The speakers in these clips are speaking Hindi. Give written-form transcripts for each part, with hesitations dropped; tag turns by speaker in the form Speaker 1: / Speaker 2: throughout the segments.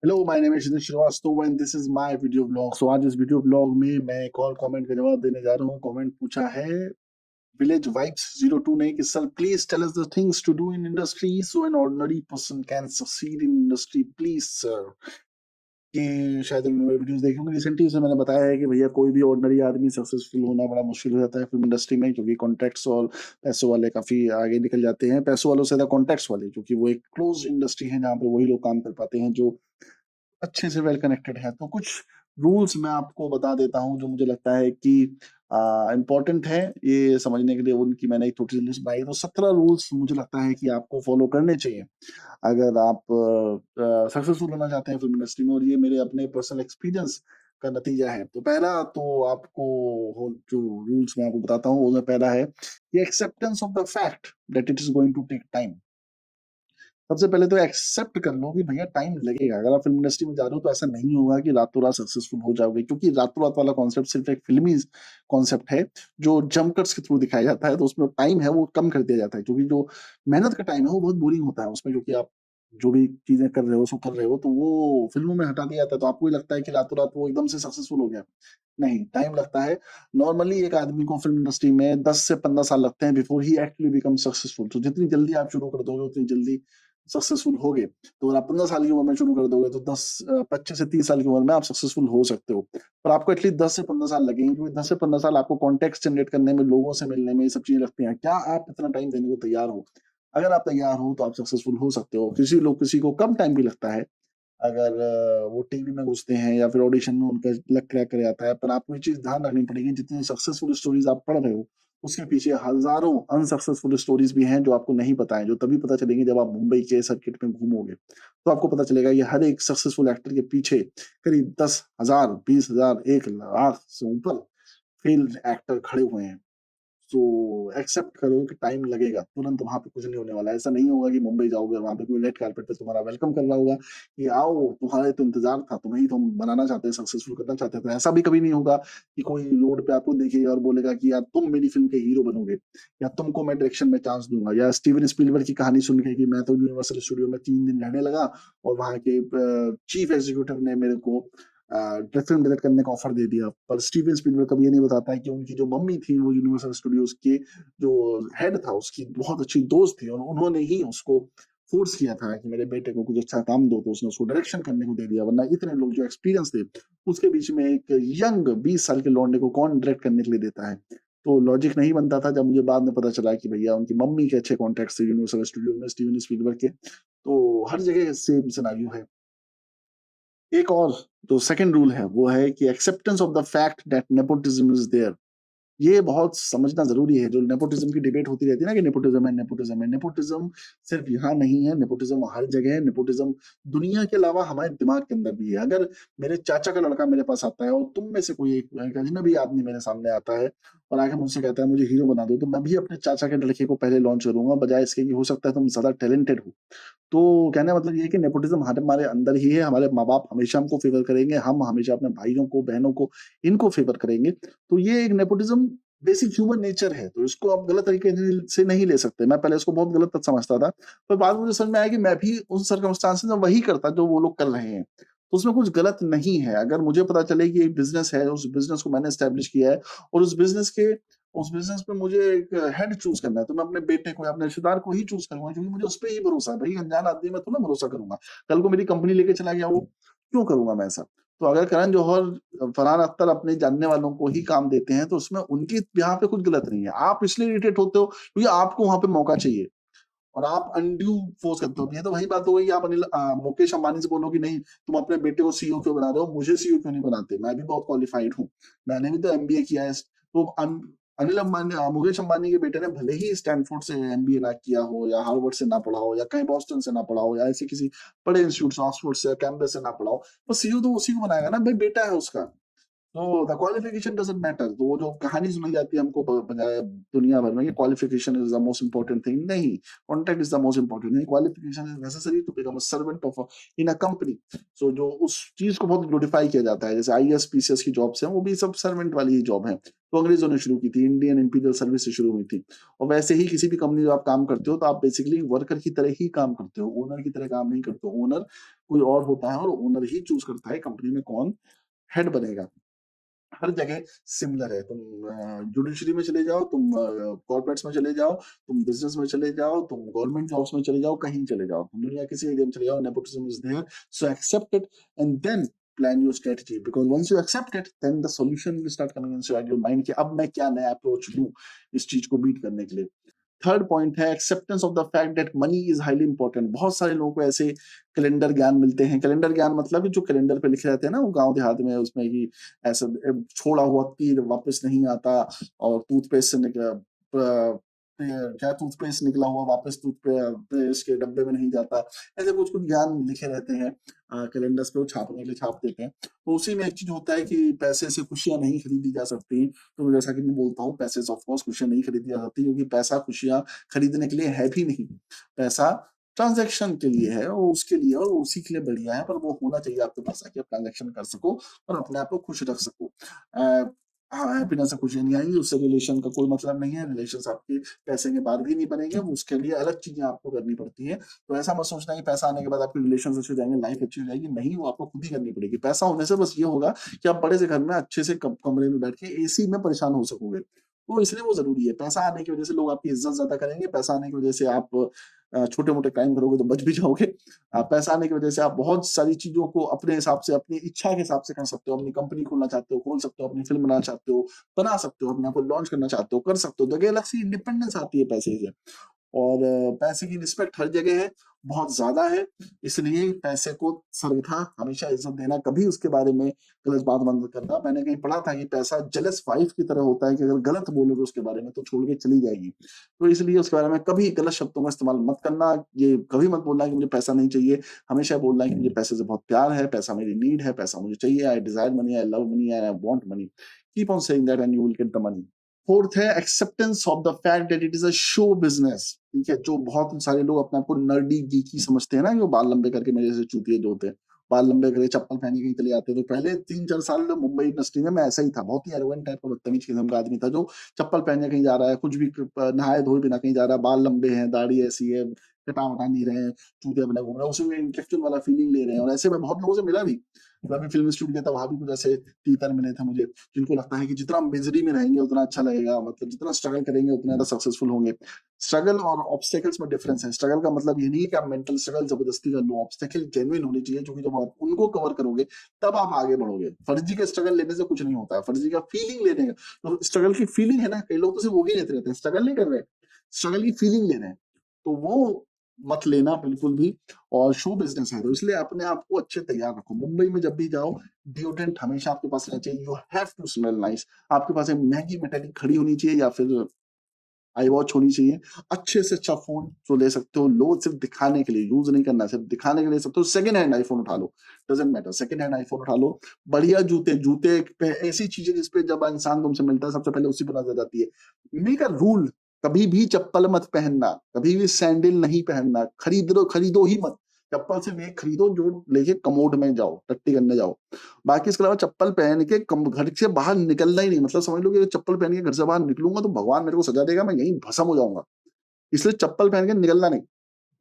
Speaker 1: Hello, my name is Shishir Srivastava and this is my video blog. So आज इस वीडियो ब्लॉग में मैं एक और कमेंट का जवाब देने जा रहा हूँ। कमेंट पूछा है विलेज वाइब्स 02 ने कि sir please tell us the things to do in industry so an ordinary person can succeed in industry please sir. कि शायद उन्होंने मेरे वीडियोस देखे होंगे रिसेंटली, उसमें मैंने बताया है कि भैया कोई भी ऑर्डिनरी आदमी सक्सेसफुल होना बड़ा मुश्किल हो जाता है फिल्म इंडस्ट्री में, क्योंकि कॉन्टैक्ट्स और पैसों वाले काफी आगे निकल जाते हैं। पैसों वालों से ज्यादा कॉन्टैक्ट्स वाले, क्योंकि वो एक क्लोज इंडस्ट्री है जहाँ पे वही लोग काम कर पाते हैं जो अच्छे से वेल कनेक्टेड है। तो कुछ रूल्स मैं आपको बता देता हूँ जो मुझे लगता है कि इम्पोर्टेंट है ये समझने के लिए। उनकी मैंने एक छोटी सी लिस्ट बनाई, तो 17 रूल्स मुझे लगता है कि आपको फॉलो करने चाहिए अगर आप सक्सेसफुल होना चाहते हैं फिल्म इंडस्ट्री में। और ये मेरे अपने पर्सनल एक्सपीरियंस का नतीजा है। तो पहला तो आपको जो रूल्स मैं आपको बताता हूँ उसमें पहला है कि acceptance of the fact that it is going to take time. सबसे पहले तो एक्सेप्ट कर लो कि भैया टाइम लगेगा। अगर आप फिल्म इंडस्ट्री में जा रहे हो तो ऐसा नहीं होगा कि रातों रात सक्सेसफुल हो जाओगे, क्योंकि रातों रात वाला कॉन्सेप्ट सिर्फ एक फिल्मी कॉन्सेप्ट है जो जंप कट्स के थ्रू दिखाया जाता है। तो उसमें टाइम है वो कम कर दिया जाता है, क्योंकि जो मेहनत का टाइम है वो बहुत बोरिंग होता है उसमें, क्योंकि आप जो भी चीजें कर रहे हो सो कर रहे हो, तो वो फिल्मों में हटा दिया जाता है। तो आपको ही लगता है कि रातों रात वो एकदम से सक्सेसफुल हो गया। नहीं, टाइम लगता है। नॉर्मली एक आदमी को फिल्म इंडस्ट्री में 10 से 15 साल लगते हैं before he actually become successful. तो जितनी जल्दी आप शुरू कर दोगे उतनी जल्दी सक्सेसफुल होगे। तो अगर आप 15 साल की उम्र में शुरू कर दोगे तो 25 से 30 साल की उम्र में आप सक्सेसफुल हो सकते हो। पर आपको एटलीस्ट 10 से 15 साल लगेंगे, क्योंकि 10 से 15 साल आपको कॉन्टेक्ट जनरेट करने में, लोगों से मिलने में, ये सब चीजें लगती हैं। क्या आप इतना टाइम देने को तैयार हो? अगर आप तैयार हो तो आप सक्सेसफुल हो सकते हो। किसी को कम टाइम भी लगता है अगर वो टीवी में घुसते हैं या फिर ऑडिशन में उनका लक क्रैक कर जाता है। पर आपको ये चीज ध्यान रखनी पड़ेगी, जितनी सक्सेसफुल स्टोरीज आप पढ़ रहे हो उसके पीछे हजारों अनसक्सेसफुल स्टोरीज भी हैं जो आपको नहीं पता है, जो तभी पता चलेंगे जब आप मुंबई के सर्किट में घूमोगे। तो आपको पता चलेगा ये हर एक सक्सेसफुल एक्टर के पीछे करीब 10,000, 20,000, 1 लाख से ऊपर फेल्ड एक्टर खड़े हुए हैं। तो एक्सेप्ट करो कि टाइम लगेगा, तुरंत वहां पे कुछ नहीं होने वाला है। ऐसा नहीं होगा कि मुंबई जाओगे और वहां पे कोई रेड कार्पेट पे तुम्हारा वेलकम कर रहा होगा कि आओ, तुम्हारे तो इंतजार था, तुम्हें ही तो हम बनाना चाहते हैं, सक्सेसफुल करना चाहते थे। ऐसा भी कभी नहीं होगा कि कोई रोड पे आपको देखेगा और बोलेगा कि यार तुम मेरी फिल्म के हीरो बनोगे, या तुमको मैं डायरेक्शन में चांस दूंगा। या स्टीवन स्पीलबर्ग की कहानी सुन के कि मैं तो यूनिवर्सल स्टूडियो में 3 दिन रहने लगा और वहां के चीफ एग्जीक्यूटिव ने मेरे को फिल्म डायरेक्ट करने का ऑफर दे दिया। पर स्टीवन स्पीलबर्ग कभी ये नहीं बताता है कि उनकी जो मम्मी थी वो यूनिवर्सल स्टूडियोज के जो हेड था उसकी बहुत अच्छी दोस्त थी, और उन्होंने ही उसको फोर्स किया था कि मेरे बेटे को कुछ अच्छा काम दो। तो उसने उसको डायरेक्शन करने को दे दिया, वरना इतने लोग जो एक्सपीरियंस थे उसके बीच में एक यंग 20 साल के लौंडे को कौन डायरेक्ट करने के लिए देता है। तो लॉजिक नहीं बनता था। जब मुझे बाद में पता चला कि भैया उनकी मम्मी के अच्छे कॉन्टेक्ट थे यूनिवर्सल स्टूडियो में स्टीवन स्पीलबर्ग के, तो हर जगह सेम सिनारियो है। एक और जो सेकंड रूल है वो है कि acceptance of the fact that nepotism is there. ये बहुत समझना जरूरी है। जो नेपोटिज्म की डिबेट होती रहती है ना कि नेपोटिज्म है, नेपोटिज्म है, नेपोटिज्म सिर्फ यहाँ नहीं है, नेपोटिज्म हर जगह है। नेपोटिज्म दुनिया के अलावा हमारे दिमाग के अंदर भी है। अगर मेरे चाचा का लड़का मेरे पास आता है और तुम में से कोई एक अजनबी आदमी मेरे सामने आता है और आके मुझसे कहता है मुझे हीरो बना दो, तो मैं भी अपने चाचा के लड़के को पहले लॉन्च करूंगा, बजाय इसके कि हो सकता है तुम ज्यादा टैलेंटेड हो। तो कहने का मतलब ये है कि नेपोटिज्म हमारे अंदर ही है। हमारे माँ बाप हमेशा हमको फेवर करेंगे, हम हमेशा अपने भाइयों को, बहनों को, इनको फेवर करेंगे। तो ये एक नेपोटिज्म बेसिक ह्यूमन नेचर है। तो इसको आप गलत तरीके से नहीं ले सकते। मैं पहले इसको बहुत गलत समझता था, पर बाद में मुझे समझ में आया कि मैं भी उन सर्कमस्टांसेस में वही करता जो वो लोग कर रहे हैं। तो उसमें कुछ गलत नहीं है। अगर मुझे पता चले कि एक बिजनेस है, उस बिजनेस को मैंने स्टैब्लिश किया है और उस बिजनेस पे मुझे एक हेड चूज करना है, तो मैं अपने बेटे को या अपने रिश्तेदार को ही चूज करूंगा, क्योंकि मुझे उस पर ही भरोसा है। भाई अनजान आदमी में तो ना भरोसा करूंगा। कल को मेरी कंपनी लेके चला गया वो, क्यों करूंगा मैं ऐसा? तो अगर करण जौहर, फरहान अख्तर अपने जानने वालों को ही काम देते हैं तो उसमें उनकी यहाँ पे कुछ गलत नहीं है। आप इसलिए इरिटेट होते हो क्योंकि आपको वहां पे मौका चाहिए और आप अनड्यू फोर्स करते हो। ये तो वही बात हो गई, आप मुकेश अंबानी से बोलो कि नहीं तुम अपने बेटे को सीईओ क्यों बना रहे हो, मुझे सीईओ क्यों नहीं बनाते, मैं भी बहुत क्वालिफाइड हूँ, मैंने भी तो एमबीए किया है। तो अनिल अंबानी, मुकेश अंबानी के बेटे ने भले ही स्टैनफोर्ड से एमबीए ना किया हो या हार्वर्ड से ना पढ़ा हो या कहीं बॉस्टन से ना पढ़ा हो या ऐसे किसी बड़े इंस्टीट्यूट ऑक्सफोर्ड से, कैम्ब्रिज से ना पढ़ा हो, तो सीईओ तो उसी को बनाएगा ना, भाई बेटा है उसका। तो द क्वालिफिकेशन डजंट मैटर। तो वो जो कहानी सुनाई जाती है हमको दुनिया भर में, qualification is the most important thing, नहीं, contact is the most important thing. Qualification is necessary to become a servant of in a company. So जो उस चीज को बहुत ग्लोरीफाई किया जाता है, जैसे आईएएस पीसीएस की जॉब्स हैं, वो भी सब सर्वेंट वाली ही जॉब है, तो अंग्रेजों ने शुरू की थी, इंडियन इंपीरियल सर्विस से शुरू हुई थी। और वैसे ही किसी भी कंपनी में आप काम करते हो तो आप बेसिकली वर्कर की तरह ही काम करते हो, ओनर की तरह काम नहीं करते हो। ओनर कोई और होता है और ओनर ही चूज करता है कंपनी में कौन हेड बनेगा। हर जगह सिमिलर है। तुम जुडिशरी में चले जाओ, तुम कॉर्पोरेट्स में चले जाओ, तुम बिजनेस में चले जाओ, तुम गवर्नमेंट जॉब्स में चले जाओ, कहीं चले जाओ, दुनिया किसी एरिया में चले जाओ, nepotism is there. So accept it and then plan your strategy, because once you accept it then the solution will start coming inside your mind कि अब मैं क्या नया अप्रोच लूं इस चीज को बीट करने के लिए। थर्ड पॉइंट है acceptance of the fact that money is highly important. बहुत सारे लोगों को ऐसे कैलेंडर ज्ञान मिलते हैं। कैलेंडर ज्ञान मतलब कि जो कैलेंडर पे लिखे रहते हैं ना, वो गांव देहात में, उसमें कि ऐसा छोड़ा हुआ तीर वापस नहीं आता, और टूथपेस्ट से निकला क्या टूथपेस्ट निकला हुआ वापस टूथपेस्ट के डब्बे में नहीं जाता। ऐसे कुछ कुछ ज्ञान लिखे रहते हैं कैलेंडर्स पे, वो छापने के लिए छाप देते हैं। तो उसी में एक चीज होता है कि पैसे से खुशियां नहीं खरीदी जा सकती। तो जैसा कि मैं बोलता हूँ, पैसे से ऑफकोर्स खुशियां नहीं खरीदी जा सकती, क्योंकि पैसा खुशियां खरीदने के लिए है भी नहीं। पैसा ट्रांजैक्शन के लिए है, और उसके लिए और उसी के लिए बढ़िया है, पर वो होना चाहिए आपके पास ताकि आप ट्रांजैक्शन कर सको और अपने आप को खुश रख सको। हाँ, हैप्पीनेस से खुशी नहीं आएगी, उससे रिलेशन का कोई मतलब नहीं है। रिलेशन आपके पैसे के बाद भी नहीं बनेंगे, उसके लिए अलग चीजें आपको करनी पड़ती है। तो ऐसा मत सोचना कि पैसा आने के बाद आपके रिलेशन अच्छे हो जाएंगे, लाइफ अच्छी हो जाएगी, नहीं, वो आपको खुद ही करनी पड़ेगी। पैसा होने से बस ये होगा कि आप बड़े से घर में अच्छे से कमरे में बैठ के एसी में परेशान हो सकोगे, तो इसलिए वो जरूरी है। पैसा आने की वजह से लोग आपकी इज्जत ज्यादा करेंगे, पैसा आने की वजह से आप छोटे मोटे क्राइम करोगे तो बच भी जाओगे। पैसा आने की वजह से आप बहुत सारी चीजों को अपने हिसाब से, अपनी इच्छा के हिसाब से कर सकते हो। अपनी कंपनी खोलना चाहते हो, खोल सकते हो, अपनी फिल्म बनाना चाहते हो, बना सकते हो, अपने आप को लॉन्च करना चाहते हो, कर सकते हो। तो अलग सी इंडिपेंडेंस आती है पैसे से। और पैसे की रिस्पेक्ट हर जगह है, बहुत ज्यादा है। इसलिए पैसे को सर्वथा हमेशा इज्जत देना, कभी उसके बारे में गलत बात बंद करना। मैंने कहीं पढ़ा था कि पैसा जेलस वाइफ की तरह होता है, कि अगर गलत बोलोगे उसके बारे में तो छोड़ के चली जाएगी। तो इसलिए उसके बारे में कभी गलत शब्दों का इस्तेमाल मत करना। ये कभी मत बोलना कि मुझे पैसा नहीं चाहिए। हमेशा बोलना है कि मुझे पैसे से बहुत प्यार है, पैसा मेरी नीड है, पैसा मुझे चाहिए, I desire money, I love money, I want money. Keep on saying that and you will get the money. Fourth है acceptance of the fact that it is a show business. ठीक है, जो बहुत सारे लोग अपने आप को नर्डी गीकी समझते हैं ना, जो बाल लंबे करके मेरे जैसे चूतिए जो होते हैं, बाल लंबे करके चप्पल पहन के कहीं चले जाते हैं। तो पहले 3-4 साल मुंबई इंडस्ट्री में मैं ऐसा ही था, बहुत ही एरोगेंट टाइप का बदतमीज किस्म का आदमी था, जो चप्पल पहन के कहीं जा रहा है, कुछ भी नहाए धोए बिना कहीं जा रहा है, बाल लंबे हैं, दाढ़ी ऐसी है, कटा वटा नहीं रहे हैं, चूतिया बना घूम रहे हैं, उसी में इंटेलेक्चुअल वाला फीलिंग ले रहे हैं। और ऐसे मैं बहुत लोगों से मिला भी, मैं भी फिल्म इंस्टीट्यूट गया था, वहां भी कुछ ऐसे तीतर मिले थे मुझे, जिनको लगता है कि जितना मिजरी में रहेंगे उतना अच्छा लगेगा, मतलब जितना स्ट्रगल करेंगे उतना ज्यादा सक्सेसफुल होंगे। स्ट्रगल और ऑब्स्टेकल्स में डिफरेंस है। स्ट्रगल का मतलब ये नहीं है कि आप मेंटल स्ट्रगल जबरदस्ती कर लो, ऑब्स्टेकल जेन्युइन होनी चाहिए, क्योंकि जब आप उनको कवर करोगे तब आप आगे बढ़ोगे। फर्जी के स्ट्रगल लेने से कुछ नहीं होता है, फर्जी का फीलिंग लेने का। तो स्ट्रगल की फीलिंग है ना, कई लोग तो सिर्फ वो ही लेते रहते हैं, स्ट्रगल नहीं कर रहे, स्ट्रगल की फीलिंग ले रहे हैं, तो वो मत लेना बिल्कुल भी। और शो बिजनेस है, तो इसलिए अपने आप को अच्छे तैयार रखो। मुंबई में जब भी जाओ, डिओड्रेंट हमेशा आपके पास रहना चाहिए। You have to smell nice. आपके पास एक महंगी मेटेलिक घड़ी होनी चाहिए, या फिर आई वॉच होनी चाहिए। अच्छे से अच्छा फोन जो ले सकते हो लो, सिर्फ दिखाने के लिए यूज नहीं करना, सिर्फ दिखाने के लिए सकते हो। सेकंड हैंड आईफोन उठा लो, doesn't matter, second hand iPhone उठा लो। बढ़िया जूते, जूते पे ऐसी चीजें जिसपे जब इंसान तुमसे मिलता है सबसे पहले उसी पर नजर जाती है। मेक अ रूल, कभी भी चप्पल मत पहनना, कभी भी सैंडल नहीं पहनना, खरीदो ही मत। चप्पल सिर्फ एक खरीदो जो लेके कमोड में जाओ, टट्टी करने जाओ। बाकी इसके अलावा चप्पल पहन के घर से बाहर निकलना ही नहीं। मतलब समझ लो कि चप्पल पहन के घर से बाहर निकलूंगा तो भगवान मेरे को सजा देगा, मैं यहीं भस्म हो जाऊंगा। इसलिए चप्पल पहन के निकलना नहीं।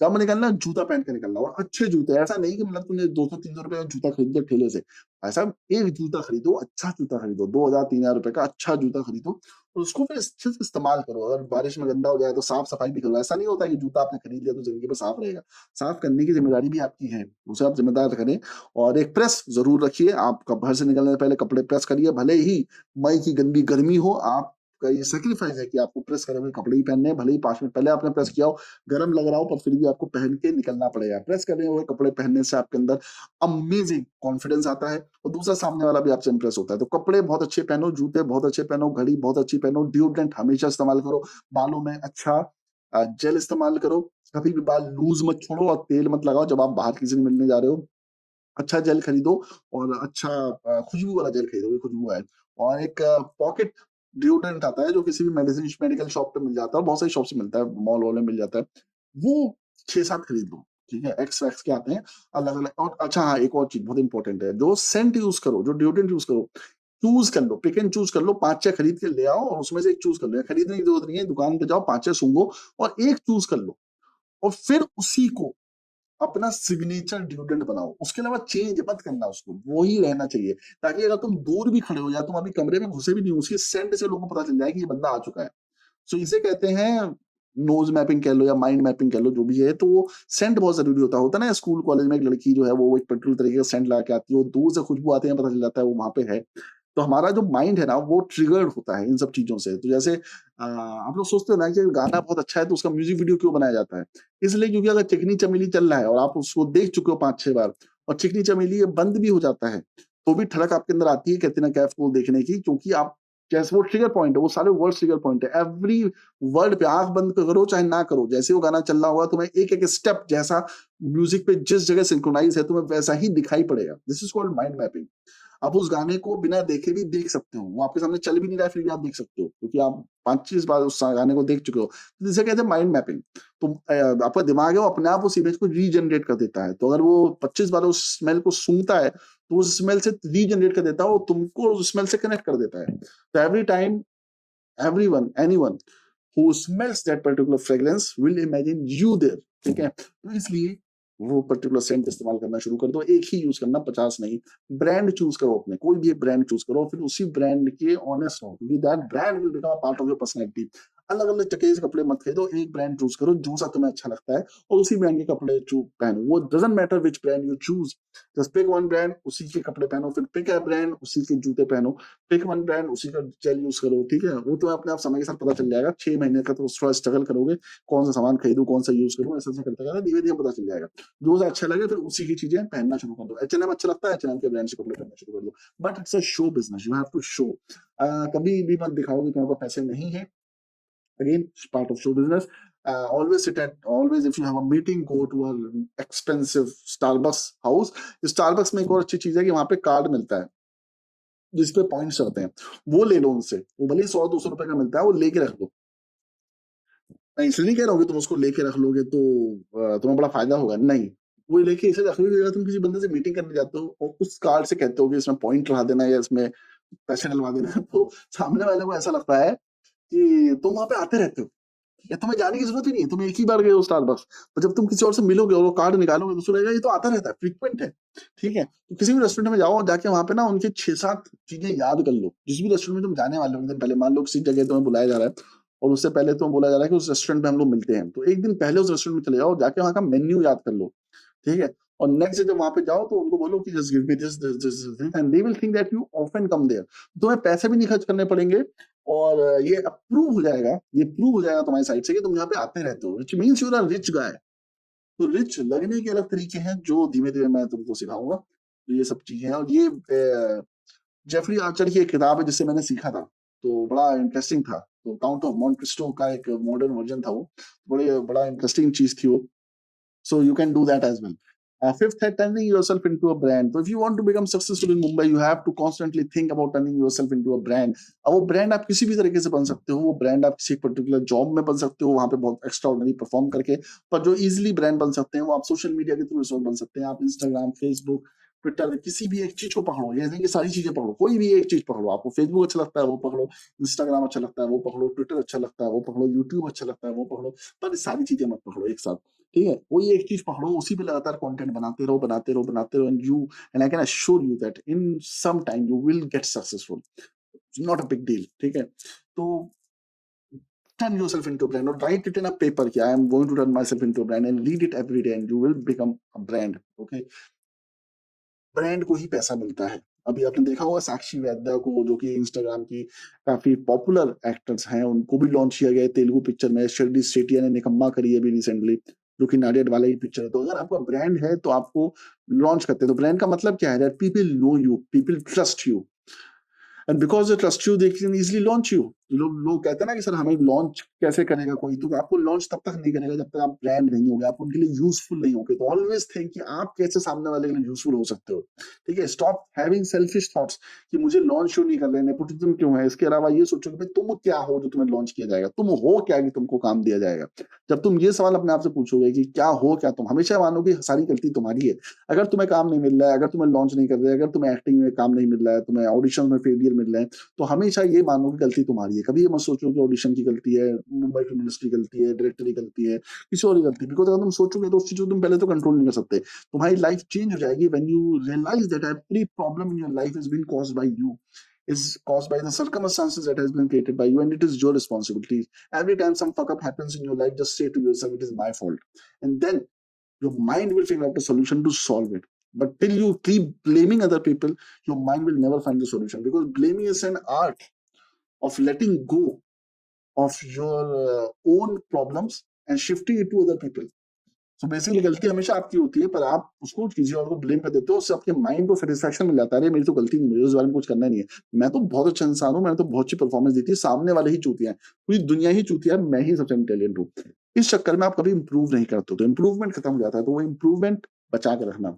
Speaker 1: जब निकलना जूता पहन के निकलना, और अच्छे जूते। ऐसा नहीं कि मतलब तुमने 200-300 रुपए का जूता खरीद लिया ठेले से। ऐसा एक जूता खरीदो, अच्छा जूता खरीदो, 2000-3000 रुपए का अच्छा जूता खरीदो, और उसको फिर अच्छे से इस्तेमाल करो। अगर बारिश में गंदा हो जाए तो साफ सफाई भी करो। ऐसा नहीं होता कि जूता आपने खरीद लिया तो जिंदगी पर साफ रहेगा। साफ करने की जिम्मेदारी भी आपकी है, उसे आप जिम्मेदार करें। और एक प्रेस जरूर रखिए। आप घर से निकलने से पहले कपड़े प्रेस करिए, भले ही मई की गंदी गर्मी हो। आप का ये सेक्रीफाइस है कि आपको प्रेस करे हुए कपड़े ही पहनने हैं, भले ही 5 मिनट पहले आपने प्रेस किया हो, गर्म लग रहा हो, पर फिर भी आपको पहन के निकलना पड़ेगा। प्रेस करने हुए कपड़े पहनने से आपके अंदर अमेजिंग कॉन्फिडेंस आता है, और दूसरा सामने वाला भी आपसे इंप्रेस होता है। तो कपड़े बहुत अच्छे पहनो, जूते बहुत अच्छे पहनो, घड़ी बहुत अच्छी पहनो, डिओड्रेंट हमेशा इस्तेमाल करो, बालों में अच्छा जेल इस्तेमाल करो, कभी भी बाल लूज मत छोड़ो, और तेल मत लगाओ जब आप बाहर किसी से मिलने जा रहे हो। अच्छा जेल खरीदो और अच्छा खुशबू वाला जेल खरीदो, ये खुशबू है। और एक पॉकेट डिओड्रेंट आता है जो किसी भी मेडिसिन मेडिकल शॉप पे मिल जाता है, बहुत सारी शॉप से मिलता है, मॉल वॉल में मिल जाता है। वो 6-7 खरीद लो, ठीक है? एक्स वैक्स के आते हैं अलग-अलग। और अच्छा हाँ, एक और चीज़ बहुत इंपॉर्टेंट है, जो सेंट यूज़ करो, जो डिओड्रेंट यूज़ करो, चूज़ कर लो, पिक एंड चूज़ कर लो, 5-6 खरीद के ले आओ और उसमें से एक चूज़ कर लो। या खरीदने की ज़रूरत नहीं है, दुकान पे जाओ 5-6 सूंघो और एक चूज़ कर लो और फिर उसी को अपना सिग्नेचर डिओड्रेंट बनाओ। उसके अलावा चेंज मत करना उसको, वो ही रहना चाहिए। ताकि अगर तुम दूर भी खड़े हो या तुम अभी कमरे में घुसे भी नहीं हो, उसकी सेंट से लोगों को पता चल जाए कि ये बंदा आ चुका है। सो इसे कहते हैं नोज़ मैपिंग कह लो या माइंड मैपिंग कह लो, जो भी है। तो वो सेंट बहुत ज़रूरी होता है ना, स्कूल कॉलेज में एक लड़की जो है वो एक पर्टिकुलर तरीके का सेंट लगा के आती है, वो दूर से खुशबू आती है, पता चल जाता है वो वहाँ पे है। तो हमारा जो माइंड है ना, वो ट्रिगर्ड होता है इन सब चीज़ों से। तो जैसे आप लोग सोचते हो ना कि गाना बहुत अच्छा है तो उसका म्यूज़िक वीडियो क्यों बनाया जाता है? इसलिए क्योंकि अगर चिकनी चमेली चल रहा है और आप उसको देख चुके हो 5-6 बार और चिकनी चमेली ये बंद भी हो जाता है, तो भी ठड़क आपके अंदर आती है कैटरीना कैफ को देखने की, क्योंकि आप जैसे वो ट्रिगर पॉइंट है, वो सारे वर्ड्स ट्रिगर पॉइंट है। एवरी वर्ड पे आँख बंद करो चाहे ना करो, जैसे वो गाना चल रहा होगा तुम्हें एक-एक स्टेप जैसा म्यूज़िक पे जिस जगह सिंक्रोनाइज़ है तुम्हें वैसा ही दिखाई पड़ेगा। This is called mind mapping. आप उस गाने को बिना देखे भी देख सकते हो। वो आपके सामने चल भी नहीं रहा है, फिर भी आप देख सकते हो, क्योंकि आप 5-6 बार उस गाने को देख चुके हो। तो जिसे कहते हैं माइंड मैपिंग। तो आपका दिमाग है वो अपने आप उस इमेज को रीजनरेट कर देता है। तो अगर वो 25 बार उस स्मेल को सूँघता है, तो उस स्मेल से रीजनरेट कर देता है और तुमको उस स्मेल से कनेक्ट कर देता है। तो every time everyone anyone who smells that particular fragrance will imagine you there, ठीक है? तो इसलिए वो पर्टिकुलर सेंट इस्तेमाल करना शुरू कर दो। एक ही यूज़ करना, 50 नहीं। ब्रांड चूज़ करो अपने, कोई भी एक ब्रांड चूज़ करो, फिर उसी ब्रांड के ऑनेस्ट रहो, क्योंकि that brand will become a part of your personality. अलग-अलग टकेस कपड़े मत खरीदो, एक ब्रांड चूज़ करो, जो-सा तुम्हें अच्छा लगता है और उसी ब्रांड के कपड़े पहनो। वो doesn't matter which brand you choose, just pick one brand, उसी के कपड़े पहनो, फिर पिक अ ब्रांड, उसी के जूते पहनो। पिक वन ब्रांड, उसी का जेल यूज़ करो, ठीक है? वो तुम्हें अपने आप समय के साथ पता चल जाएगा। 6 महीने का तो थोड़ा स्ट्रगल करोगे, कौन-सा सामान खरीदूँ, कौन-सा यूज़ करूँ, ऐसे-ऐसे करते-करते धीरे-धीरे पता चल जाएगा। जो सा अच्छा लगे फिर उसी की चीज़ें पहनना शुरू कर दो। H&M अच्छा लगता है, H&M के ब्रांड से कपड़े पहनना शुरू कर दो। But it's a show business, you have to show. कभी भी मत दिखाओ कि तुम्हारे पास पैसे नहीं हैं। Again, it's part of show business. Always if you have a meeting, go to an expensive Starbucks house. Starbucks में एक और अच्छी चीज़ है कि वहाँ पे कार्ड मिलता है, जिस पे पॉइंट्स चढ़ते हैं। वो ले लो उनसे। वो भले ही ₹100-200 का मिलता है, वो लेके रख लो। मैं इसलिए नहीं कह रहा हूँ कि तुम उसको लेके रख लोगे तो तुम्हें बड़ा फ़ायदा होगा, नहीं। वो लेके इसे रख लोगे, अगर तुम किसी बंदे से मीटिंग करने जाते हो और उस कार्ड से कहते हो कि इसमें पॉइंट चढ़ा देना है या इसमें पैसे डलवा देना है, तो सामने वाले को ऐसा लगता है कि तुम वहाँ पे आते रहते हो। या तुम्हें जाने की ज़रूरत ही नहीं है, तुम एक ही बार गए हो स्टारबक्स। और जब तुम किसी और से मिलोगे और वो कार्ड निकालोगे तो उसको लगेगा ये तो आता रहता है, फ्रीक्वेंट है, ठीक है? तो किसी भी रेस्टोरेंट में जाओ और जाके वहाँ पे ना उनके 6-7 चीज़ें याद कर लो। जिस भी रेस्टोरेंट में तुम जाने वाले हो, एक दिन पहले मान लो किसी जगह तुम्हें बुलाया जा रहा है और उससे पहले तुम्हें बोला जा रहा है कि उस रेस्टोरेंट में हम लोग मिलते हैं। तो एक दिन पहले उस रेस्टोरेंट में चले जाओ, जाके वहाँ का मेन्यू याद कर लो, ठीक है? और नेक्स्ट डे जब वहाँ पे जाओ तो उनको बोलो कि just give me this thing and they will think that you often come there. तुम्हें पैसे भी नहीं खर्च करने पड़ेंगे और ये अप्रूव हो जाएगा, ये प्रूव हो जाएगा तुम्हारी साइड से कि तुम यहाँ पे आते रहते हो, which means you are a rich guy. तो रिच लगने के अलग तरीके हैं जो धीमे-धीमे मैं तुमको सिखाऊँगा। तो ये सब चीज़ें हैं और ये जेफरी आर्चर की एक किताब है जिससे मैंने सीखा था, तो बड़ा इंटरेस्टिंग था। तो काउंट ऑफ मोंटे क्रिस्टो का एक मॉडर्न वर्ज़न था वो, बड़ा इंटरेस्टिंग चीज़ थी वो। So you can do that as well. Fifth है turning yourself into a brand. So if you want to become successful in Mumbai, you have to constantly think about turning yourself into a brand. अब वो ब्रांड आप किसी भी तरीके से बन सकते हो, वो ब्रांड आप किसी पर्टिकुलर जॉब में बन सकते हो, वहाँ पे बहुत एक्स्ट्राऑर्डिनरी परफॉर्म करके। पर जो इजीली ब्रांड बन सकते हैं, वो आप सोशल मीडिया के थ्रू बन सकते हैं। आप इंस्टाग्राम, फेसबुक, ट्विटर, किसी भी एक चीज को पकड़ो, ये नहीं कि सारी चीजें पकड़ो, कोई भी एक चीज पकड़ो। आपको फेसबुक अच्छा लगता है वो पकड़ो, इंस्टाग्राम अच्छा लगता है वो पकड़ो, ट्विटर अच्छा लगता है वो पकड़ो, यूट्यूब अच्छा लगता है वो पकड़ो, पर सारी चीजें मत पकड़ो एक साथ, ठीक है? कोई एक चीज पकड़ो, उसी पे लगातार कंटेंट बनाते रहो, बनाते रहो, बनाते रहो, and I can assure you that in some time you will get successful. It's not a big deal, ठीक है? तो turn yourself into a brand or write it in a paper कि I am going to turn myself into a brand and read it every day and you will become a brand, okay? Brand को ही पैसा मिलता है। अभी आपने देखा होगा साक्षी वैद्या को, जो कि इंस्टाग्राम की काफ़ी पॉपुलर एक्टर्स हैं, उनको भी लॉन्च किया गया है तेलुगु पिक्चर में। शिर्डी सेठिया ने निकम्मा करी है अभी रिसेंटली, जो कि नाडियाड वाला ही पिक्चर है। तो अगर आपका ब्रांड है तो आपको लॉन्च करते हैं। तो ब्रांड का मतलब क्या है? That people know you, people trust you and because they trust you they can easily launch you. लोग कहते हैं ना कि सर हमें लॉन्च कैसे करेगा कोई, तो आपको लॉन्च तब तक नहीं करेगा जब तक आप ब्रांड नहीं होगे, आप उनके लिए यूजफुल नहीं होगे। तो ऑलवेज थिंक कि आप कैसे सामने वाले के लिए यूजफुल हो सकते हो। ठीक है, स्टॉप हैविंग सेल्फिश थॉट्स कि मुझे लॉन्च क्यों नहीं कर रहे, नेपोटिज्म क्यों है। इसके अलावा ये सोचो कि भाई तुम क्या हो जो तुम्हें लॉन्च किया जाएगा, तुम हो क्या कि तुमको काम दिया जाएगा। जब तुम ये सवाल अपने आप से पूछोगे कि क्या हो क्या तुम, हमेशा मानोगे सारी गलती तुम्हारी है। अगर तुम्हें काम नहीं मिल रहा है, अगर तुम्हें लॉन्च नहीं कर रहे, अगर तुम्हें एक्टिंग में काम नहीं मिल रहा है, तुम्हें ऑडिशन में फेलियर मिल रहा है, तो हमेशा ये मानो कि गलती तुम्हारी है। कभी ये मत सोचो कि ऑडिशन की गलती है, मुंबई फिल्म इंडस्ट्री की गलती है, डायरेक्टर की गलती है, किसी और की गलती। बिकॉज अगर तुम सोचोगे तो उस चीज को तुम पहले तो कंट्रोल नहीं कर सकते। तुम्हारी लाइफ चेंज हो जाएगी when you realise that every problem in your life is been caused by you, is caused by the circumstances that has been created by you, and it is your responsibility. Every time some fuck up happens in your life, just say to yourself, it is my fault. And then your mind will figure out a solution to solve it. But till you keep blaming other people, your mind will never find the solution, because blaming is an art of letting go of your own problems and shifting it to other people. तो बेसिकली गलती हमेशा आपकी होती है, पर आप उसको किसी और को ब्लेम कर देते हो, उससे आपके माइंड को सेटिस्फेक्शन मिल जाता है, अरे मेरी तो गलती नहीं, मुझे उस बारे में कुछ करना नहीं है, मैं तो बहुत अच्छा इंसान हूँ, मैंने तो बहुत अच्छी परफॉर्मेंस दी थी, सामने वाले ही चूतिया है, पूरी दुनिया ही चूतिया है, मैं ही सबसे इंटेलिजेंट हूँ। इस चक्कर में आप कभी इंप्रूव नहीं करते, तो इंप्रूवमेंट खत्म हो जाता है। तो वो इंप्रूवमेंट बचा के रखना।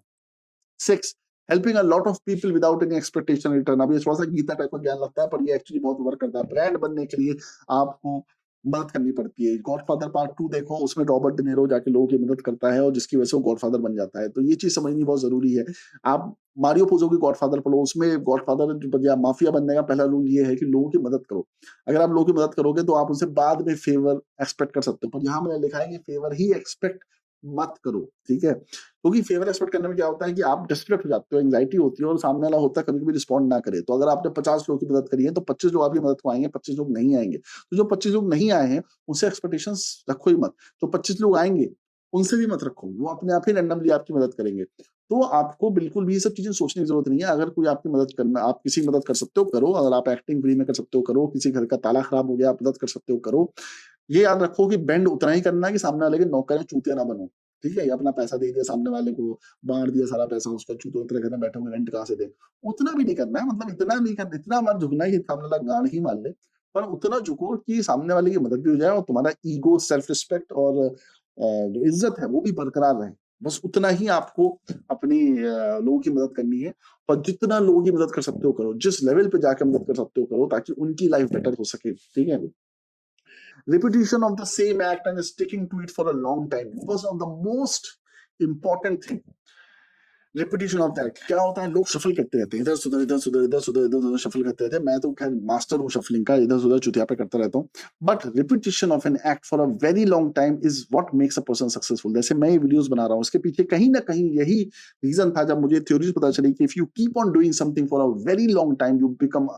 Speaker 1: 6, helping a lot of people without any expectation return. अब ये थोड़ा सा गीता टाइप का ज्ञान लगता है, पर ये एक्चुअली बहुत वर्क करता है। ब्रांड बनने के लिए आपको मदद करनी पड़ती है। गॉडफादर पार्ट 2 देखो, उसमें रॉबर्ट डिनेरो जाके लोगों की मदद करता है और जिसकी वजह से वो गॉडफादर बन जाता है। तो ये चीज समझनी बहुत जरूरी है। आप मारियो पुजो की गॉडफादर पढ़ो, उसमें गॉडफादर या माफिया बनने का पहला रूल ये है कि लोगों की मदद करो। अगर आप लोगों की मदद करोगे तो आप उनसे बाद में फेवर एक्सपेक्ट कर सकते हो, पर यहाँ मैंने लिखा है कि फेवर ही एक्सपेक्ट मत करो। ठीक है, क्योंकि फेवर एक्सपेक्ट करने में क्या होता है कि आप डिस्ट्रैक्ट हो जाते हो, एंग्जाइटी होती है, और सामने वाला होता है कभी कभी रिस्पॉन्ड ना करे। तो अगर आपने 50 लोगों की मदद करी है तो 25 लोग आपकी मदद को आएंगे, 25 लोग नहीं आएंगे। तो जो 25 लोग नहीं आए हैं उनसे एक्सपेक्टेशंस रखो ही मत। तो 25 लोग आएंगे उनसे भी मत रखो, वो अपने आप ही रैंडमली आपकी मदद करेंगे। तो आपको बिल्कुल भी ये सब चीजें सोचने की जरूरत नहीं है। अगर कोई आपकी मदद करना, आप किसी की मदद कर सकते हो करो, अगर आप एक्टिंग फ्री में कर सकते हो करो, किसी घर का ताला खराब हो गया आप मदद कर सकते हो करो। ये याद रखो कि बेंड उतना ही करना है कि सामने वाले के नौकर या चूतिया ना बनो। ठीक है, ये अपना पैसा दे दिया सामने वाले को, बांट दिया सारा पैसा उसका, चूतो तेरे घर में बैठे हुए रेंट कहाँ से दे, उतना भी नहीं करना है। मतलब इतना नहीं करना, इतना मत झुकना कि सामने वाला गांड ही मार ले, पर उतना झुको कि सामने वाले की मदद भी हो जाए और तुम्हारा ईगो, सेल्फ रिस्पेक्ट और जो इज्जत है वो भी बरकरार रहे। बस उतना ही आपको अपनी लोगों की मदद करनी है। और जितना लोगों की मदद कर सकते हो करो, जिस लेवल पे जाकर मदद कर सकते हो करो, ताकि उनकी लाइफ बेटर हो सके। ठीक है, repetition of the same act and sticking to it for a long time was one of the most important thing. Repetition of that क्या होता है, लोग शफल करते रहते हैं, इधर सुधर इधर सुधर इधर सुधर इधर उधर शफल करते रहते हैं। मैं तो खैर मास्टर हूँ शफलिंग का, इधर सुधर चुतिया पे करता रहता हूँ। But repetition of an act for a very long time is what makes a person successful. जैसे मैं ये वीडियोस बना रहा हूँ, इसके पीछे कहीं ना कहीं यही रीजन था जब मुझे थ्योरीज पता चली कि if you keep on doing something for a very long time you become a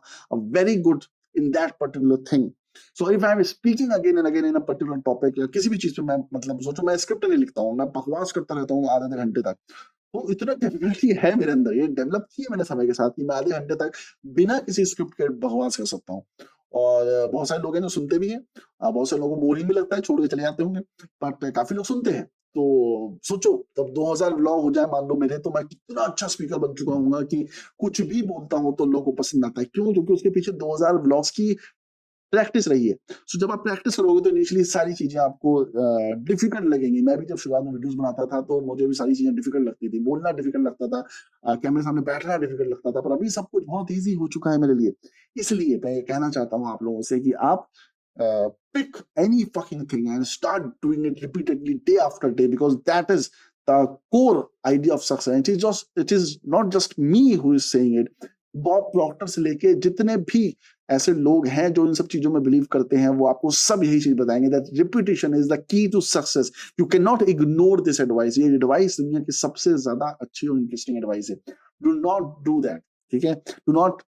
Speaker 1: very good in that particular thing. So if I am speaking again and again in a particular topic या किसी भी चीज पे, मैं मतलब सोचो मैं स्क्रिप्ट नहीं लिखता हूँ, मैं बकवास करता रहता हूँ आधे आधे घंटे तक। तो इतना कैपेबिलिटी है मेरे अंदर, ये डेवलप की है मैंने समय के साथ, कि मैं आधे घंटे तक बिना किसी स्क्रिप्ट के बकवास कर सकता हूँ। और बहुत सारे लोग हैं जो सुनते भी हैं, बहुत सारे लोगों को बोरिंग भी लगता है, छोड़ के चले जाते होंगे, बट काफी लोग सुनते हैं। तो सोचो तब 2000 व्लॉग हो जाए मान लो मेरे, तो मैं कितना अच्छा स्पीकर बन चुका हूँ कि कुछ भी बोलता हूँ तो लोगों को पसंद आता है। क्यों? क्योंकि उसके पीछे 2000 व्लॉग्स की प्रैक्टिस रही है। सो जब आप प्रैक्टिस करोगे तो इनिशियली सारी चीजें आपको डिफिकल्ट लगेंगी। मैं भी जब शुरुआत में वीडियोस बनाता था तो मुझे भी सारी चीजें डिफिकल्ट लगती थी, बोलना डिफिकल्ट लगता था, कैमरे सामने बैठना डिफिकल्ट लगता था, पर अभी सब कुछ बहुत ईजी हो चुका है मेरे लिए। इसलिए मैं ये कहना चाहता हूँ आप लोगों से कि आप pick any fucking thing and start doing it repeatedly day after day, because that is the core idea of success. It is not just me who is saying it. Bob Procter से लेके जितने भी ऐसे लोग हैं जो इन सब चीजों में बिलीव करते हैं, वो आपको सब यही चीज बताएंगे, that repetition is the key to success. You can not ignore this advice. ये एडवाइस दुनिया की सबसे ज्यादा अच्छी और इंटरेस्टिंग एडवाइस है। Do not do that. ठीक है, do not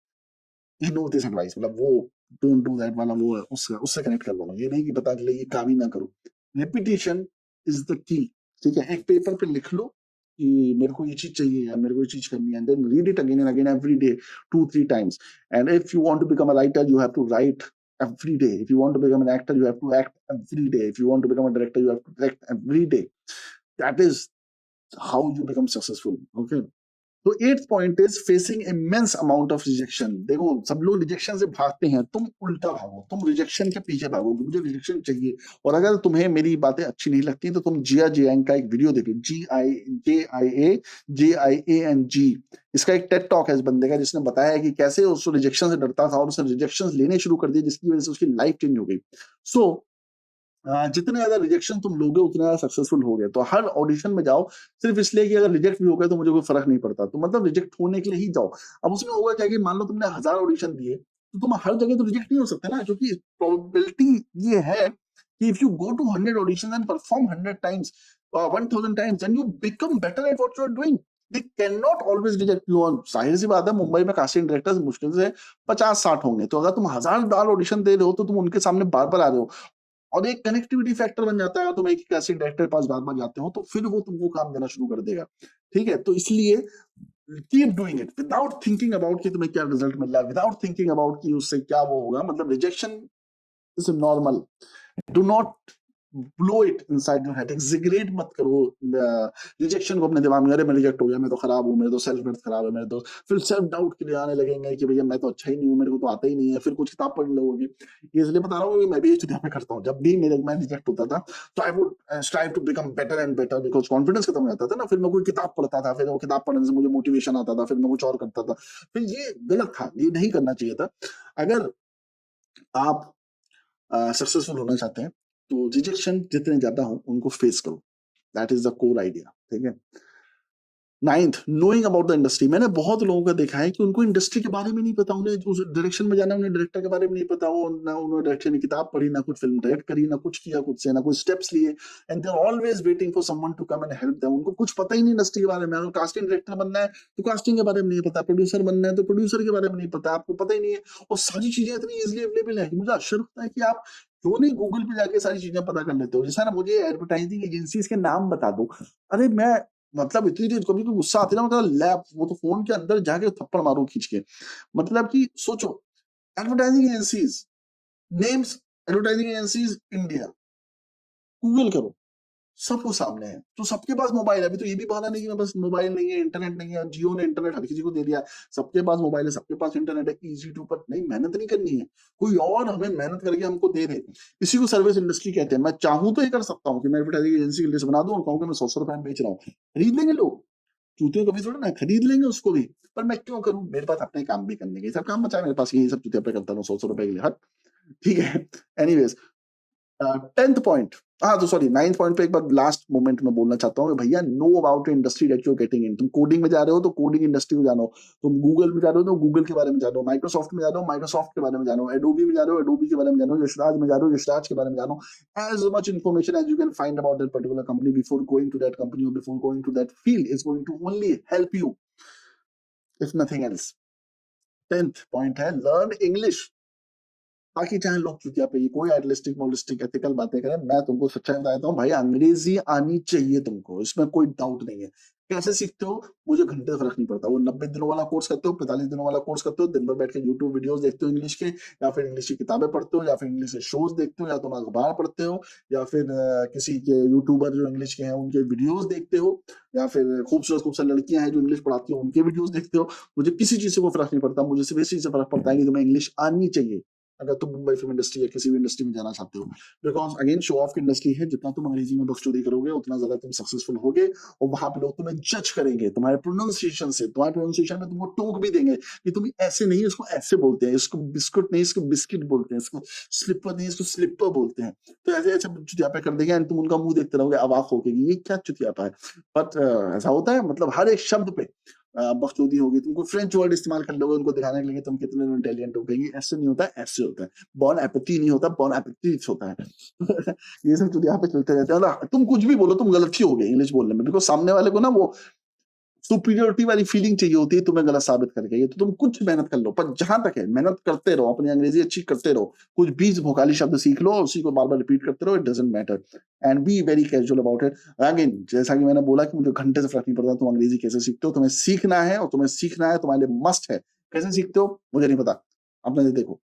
Speaker 1: ignore this advice. मतलब वो डोंट डू दैट वाला वो उससे कनेक्ट कर लो। ये नहीं कि पता चले ये काम ही ना करो। रिपीटिशन इज द की। ठीक है, एक पेपर पे लिख लो कि मेरे को ये चीज चाहिए या मेरे को ये चीज करनी है, then read it again and again every day 2-3 times. And if you want to become a writer you have to write every day. If you want to become an actor you have to act every day. If you want to become a director you have to direct every day. That is how you become successful. Okay, तो 8th point is facing immense amount of rejection. देखो सब लोग रिजेक्शन से भागते हैं, तुम उल्टा भागो, तुम रिजेक्शन के पीछे भागो, मुझे रिजेक्शन चाहिए। और अगर तुम्हें मेरी बातें अच्छी नहीं लगती तो तुम जिया जियांग का एक वीडियो देखो, GIAJIANG। इसका एक टेड टॉक है इस बंदे का, जिसने बताया है कि कैसे उस रिजेक्शन से डरता था और उसने रिजेक्शन लेने शुरू कर दिए, जिसकी वजह से उसकी लाइफ चेंज हो गई। सो जितने ज्यादा रिजेक्शन तुम लोगे उतने ज्यादा सक्सेसफुल हो गए। तो हर ऑडिशन में जाओ सिर्फ इसलिए कि अगर रिजेक्ट भी हो गए तो मुझे कोई फर्क नहीं पड़ता, तो मतलब रिजेक्ट होने के लिए ही जाओ। अब उसमें होगा क्या कि मान लो तुमने 1000 ऑडिशन दिए, तो तुम हर जगह तो रिजेक्ट नहीं हो सकते ना, क्योंकि प्रोबेबिलिटी ये है कि if you go to 100 audition and perform 100 times 1000 times then you become better at what you are doing. They can not always reject you. और जाहिर सी बात है मुंबई में कास्टिंग डायरेक्टर्स मुश्किल से 50-60 होंगे, तो अगर तुम 1000 बार ऑडिशन दे रहे हो तो तुम उनके सामने बार बार आ रहे हो, और एक कनेक्टिविटी फैक्टर बन जाता है। तुम एक कैसेट डायरेक्टर के पास बार-बार जाते हो तो फिर वो तुमको काम देना शुरू कर देगा। ठीक है? तो इसलिए keep doing it without thinking about कि तुम्हें क्या रिजल्ट मिल रहा है, विदाउट थिंकिंग अबाउट कि उससे क्या वो होगा। मतलब rejection is normal, do not blow it inside your head, exaggerate मत करो रिजेक्शन को अपने दिमाग में, अरे मैं रिजेक्ट हो गया, मैं तो खराब हूँ, मेरे तो सेल्फ वर्थ खराब है, मेरे तो फिर सेल्फ डाउट के लिए आने लगेंगे कि भैया मैं तो अच्छा ही नहीं हूँ, मेरे को तो आता ही नहीं है, फिर कुछ किताब पढ़ लोगे। ये इसलिए बता रहा हूँ कि मैं भी ये चीजें पे करता हूँ। जब भी मेरे मैं रिजेक्ट होता था तो I would strive to become better and better, because confidence खत्म हो जाता था ना। फिर मैं कोई किताब पढ़ता था, फिर वो किताब पढ़ने से मुझे मोटिवेशन आता था, फिर मैं कुछ और करता था। फिर ये गलत था, ये नहीं करना चाहिए था। अगर आप सक्सेसफुल होना चाहते हैं तो रिजेक्शन जितने ज्यादा हो उनको फेस करो, that is the core idea. ठीक है? 9th, knowing about the industry. मैंने बहुत लोगों का देखा है कि उनको इंडस्ट्री के बारे में नहीं पता, उन्हें उस डायरेक्शन में जाना, उन्हें डायरेक्टर के बारे में नहीं पता, वो ना उन्होंने डायरेक्शन की किताब पढ़ी, ना कुछ फिल्म डायरेक्ट करी, ना कुछ किया खुद से, ना कुछ स्टेप्स लिए, and they are always waiting for someone to come and help them. उनको कुछ पता ही नहीं इंडस्ट्री के बारे में। अगर कास्टिंग डायरेक्टर बनना है तो कास्टिंग के बारे में नहीं पता, प्रोड्यूसर बनना है तो प्रोड्यूसर के बारे में नहीं पता, आपको पता ही नहीं है। और सारी चीजें इतनी इजिली अवेलेबल है कि मुझे आश्चर्य होता है कि आप क्यों नहीं गूगल पे जाके सारी चीजें पता कर लेते हो। जैसा ना मुझे एडवर्टाइजिंग एजेंसीज के नाम बता दो, अरे मैं मतलब इतनी देर कभी कभी गुस्सा आती है ना, मतलब लैब वो तो फोन के अंदर जाके थप्पड़ मारो खींच के। मतलब कि सोचो, advertising agencies names, advertising agencies India, Google करो, सब कुछ सामने है। तो सबके पास मोबाइल है। अभी तो ये भी बहाना नहीं कि मेरे पास मोबाइल नहीं है, इंटरनेट नहीं है। जियो ने इंटरनेट हर किसी को दे दिया, सबके पास मोबाइल है, सबके पास इंटरनेट है, इजी टू। पर नहीं, मेहनत नहीं करनी है, कोई और हमें मेहनत करके हमको दे दे। इसी को सर्विस इंडस्ट्री कहते हैं। मैं चाहूं तो ये कर सकता हूँ कि मैं एडवर्टाइजिंग एजेंसी की लिस्ट बना दूं और कहूँ कि मैं 100 रुपए में बेच रहा हूँ, खरीद लेंगे लोग। चूतियों कभी थोड़ा ना खरीद लेंगे उसको भी। पर मैं क्यों करूं, मेरे पास अपने काम भी करने के सब काम बचा है, मेरे पास यही सब चूतिया पे करता हूँ 100 रुपए के लिए हट। ठीक है? एनीवेज, 10th पॉइंट, हाँ तो सॉरी 9th पॉइंट पे एक बार लास्ट मोमेंट में बोलना चाहता हूँ कि भैया know about industry that you are getting in. तुम कोडिंग में जा रहे हो तो कोडिंग इंडस्ट्री में जानो, तुम गूगल में जा रहे हो तो गूगल के बारे में जानो, माइक्रोसॉफ्ट में जा रहे हो माइक्रोसॉफ्ट के बारे में जानो, एडोबी में जा रहे हो एडोबी के बारे में जानो, यशराज में जा रहे हो यशराज के बारे में जानो। As much information as you can find about that particular company before going to that company और before going to that field is going to only help you, if nothing else. 10th point है लर्न इंग्लिश। बाकी चाहे लोग चुतिया पे ये कोई आइडियलिस्टिक मोलिस्टिक एथिकल बातें करें, मैं तुमको सच्चाई बताता हूँ भाई, अंग्रेजी आनी चाहिए तुमको, इसमें कोई डाउट नहीं है। कैसे सीखते हो मुझे घंटे से फर्क नहीं पड़ता, वो 90 दिनों वाला कोर्स करते हो, 45 दिनों वाला कोर्स करते हो, दिन भर बैठ के यूट्यूब वीडियोस देखते हो इंग्लिश के, या फिर इंग्लिश की किताबें पढ़ते हो, या फिर इंग्लिश के शोज देखते हो, या तुम अखबार पढ़ते हो, या फिर किसी के यूट्यूबर जो इंग्लिश के हैं उनके वीडियोस देखते हो, या फिर खूबसूरत खूबसूरत लड़कियां हैं जो इंग्लिश पढ़ाती हो उनके वीडियोस देखते हो। मुझे किसी चीज से कोई फर्क नहीं पड़ता, मुझे सिर्फ इस चीज से फर्क पड़ता है कि तुम्हें इंग्लिश आनी चाहिए अगर तुम मुंबई फिल्म इंडस्ट्री या किसी भी इंडस्ट्री में जाना चाहते हो। बिकॉज अगेन शो ऑफ की इंडस्ट्री है, जितना तुम अंग्रेजी में बकचोदी करोगे उतना ज्यादा तुम सक्सेसफुल होगे, और वहां पे लोग तुम्हें जज करेंगे तुम्हारे प्रोनाउंसिएशन से। तुम्हारे प्रोनाउंसिएशन में तुमको टोक भी देंगे कि तुम ऐसे नहीं, इसको ऐसे बोलते हैं, इसको बिस्कुट नहीं इसको बिस्किट बोलते हैं, इसको स्लिपर नहीं इसको स्लिपर बोलते हैं। तो ऐसे ऐसे चुतियापा कर देंगे एंड तुम उनका मुंह देखते रहोगे अवाक होके कि ये क्या चुतियापा है। बट ऐसा होता है, मतलब हर एक शब्द पे बकचोदी होगी। तुमको फ्रेंच वर्ड इस्तेमाल कर लोगे उनको दिखाने के लिए तुम कितने इंटेलिजेंट हो, कहेंगे ऐसे नहीं होता ऐसे होता है, बॉन एपेटी नहीं होता बॉन एपेटिस होता है। ये सब चीजें यहाँ पे चलते रहते हैं। मतलब तुम कुछ भी बोलो तुम गलत ही हो गए इंग्लिश बोलने में, बिकॉज सामने वाले को ना वो सुपीरियोरिटी वाली फीलिंग चाहिए होती है तुम्हें गलत साबित करके। ये तो तुम कुछ मेहनत कर लो, पर जहां तक है मेहनत करते रहो, अपनी अंग्रेजी अच्छी करते रहो, कुछ 20 भोकाली शब्द सीख लो, उसी को बार बार रिपीट करते रहो, it doesn't matter, and be very casual about it. Again जैसा कि मैंने बोला कि मुझे घंटे से फर्क नहीं पड़ता तुम अंग्रेजी कैसे सीखते हो, तुम्हें सीखना है और तुम्हें सीखना है तुम्हारे लिए मस्ट है। कैसे सीखते हो मुझे नहीं पता, अपने देखो।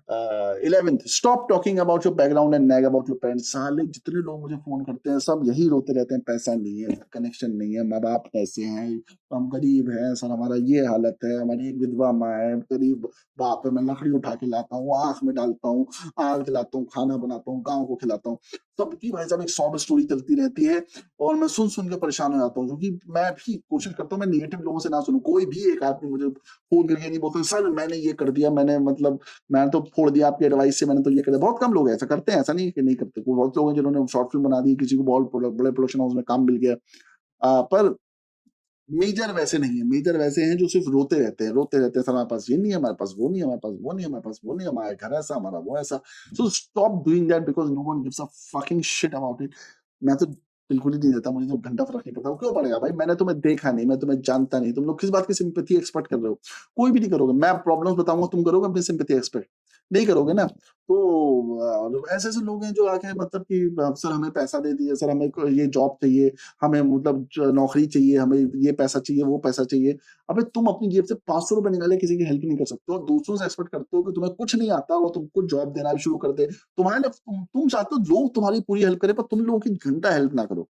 Speaker 1: 11th, stop talking about your background and nag about your parents. साले जितने लोग मुझे फोन करते हैं सब यही रोते रहते हैं, पैसा नहीं है, कनेक्शन नहीं है, माँ बाप कैसे हैं, हम गरीब हैं सर, हमारा ये हालत है, हमारी एक विधवा माँ है, गरीब बाप है, मैं लकड़ी उठा के लाता हूँ, आँख में डालता हूँ, आग जलाता हूँ, खाना बनाता हूँ, गाँव को खिलाता हूँ। सबकी भाई साहब एक सॉब स्टोरी चलती रहती है और मैं सुन सुन के परेशान हो जाता हूँ, क्योंकि मैं भी कोशिश करता हूँ मैं निगेटिव लोगों से ना सुनूं। कोई भी एक आदमी मुझे फोन करके नहीं बोलता सर मैंने ये कर दिया, मैंने मतलब मैंने तो फोड़ दिया आपकी एडवाइस से, मैंने तो ये कर दिया। बहुत कम लोग ऐसा करते हैं, ऐसा नहीं कि नहीं करते, बहुत लोग हैं जिन्होंने शॉर्ट फिल्म बना दी, किसी को बहुत बड़े प्रोडक्शन हाउस में काम मिल गया। पर मेजर वैसे नहीं है, मेजर वैसे हैं जो सिर्फ रोते रहते हैं, सर हमारे पास ये नहीं है, हमारे पास वो नहीं है, हमारे पास वो नहीं है, हमारे पास वो नहीं है, हमारा घर ऐसा, हमारा वो ऐसा। So stop doing that because no one gives a fucking shit about it. मैं तो बिल्कुल ही नहीं देता, मुझे तो घंटा फर्क नहीं पड़ता। वो क्यों पड़ेगा भाई, मैंने तुम्हें देखा नहीं, मैं तुम्हें जानता नहीं, तुम लोग किस बात की सिंपैथी एक्सपेक्ट कर रहे हो? कोई भी नहीं करोगे। मैं प्रॉब्लम्स बताऊंगा, तुम करोगे अपनी सिंपैथी एक्सपेक्ट? नहीं करोगे ना। तो ऐसे ऐसे लोग हैं जो आके मतलब कि सर हमें पैसा दे दीजिए, सर हमें ये जॉब चाहिए, हमें मतलब नौकरी चाहिए, हमें ये पैसा चाहिए, वो पैसा चाहिए। अबे तुम अपनी जेब से 500 रुपए निकाले किसी की हेल्प नहीं कर सकते हो, दूसरों से एक्सपेक्ट करते हो कि तुम्हें कुछ नहीं आता और तुमको जॉब देना भी शुरू कर दे। तुम्हारे लिए तुम चाहते हो लोग तुम्हारी पूरी हेल्प करें, पर तुम लोगों की घंटा हेल्प ना करो।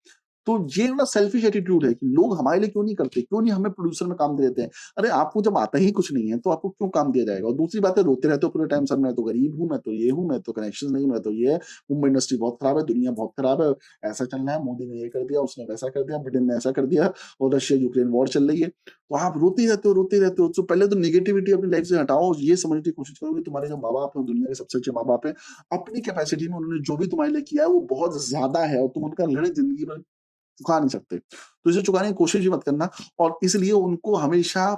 Speaker 1: तो ये ना सेल्फिश एटीट्यूड है कि लोग हमारे लिए क्यों नहीं करते, क्यों नहीं हमें प्रोड्यूसर में काम दे देते हैं। अरे आपको जब आता ही कुछ नहीं है तो आपको क्यों काम दिया जाएगा? और दूसरी बात है, रोते रहते हो पूरे टाइम, सर मैं तो गरीब हूँ, मैं तो ये हूँ, मैं तो कनेक्शन नहीं, मैं तो ये है, मुंबई इंडस्ट्री बहुत खराब है, दुनिया बहुत खराब है, ऐसा चल रहा है, मोदी ने ये कर दिया, उसने वैसा कर दिया, ब्रिटेन ने ऐसा कर दिया, और रशिया यूक्रेन वॉर चल रही है। तो आप रोते रहते हो। तो पहले तो निगेटिविटी अपनी लाइफ से हटाओ, ये समझने की कोशिश करो कि तुम्हारे जो माँ बाप है दुनिया के सबसे अच्छे माँ बाप है। अपनी कैपेसिटी में उन्होंने जो भी तुम्हारे लिए किया है वो बहुत ज्यादा है, और तुम उनका ऋण जिंदगी भर चुका नहीं सकते। तो इसे चुकाने की कोशिश भी मत करना, और इसलिए उनको हमेशा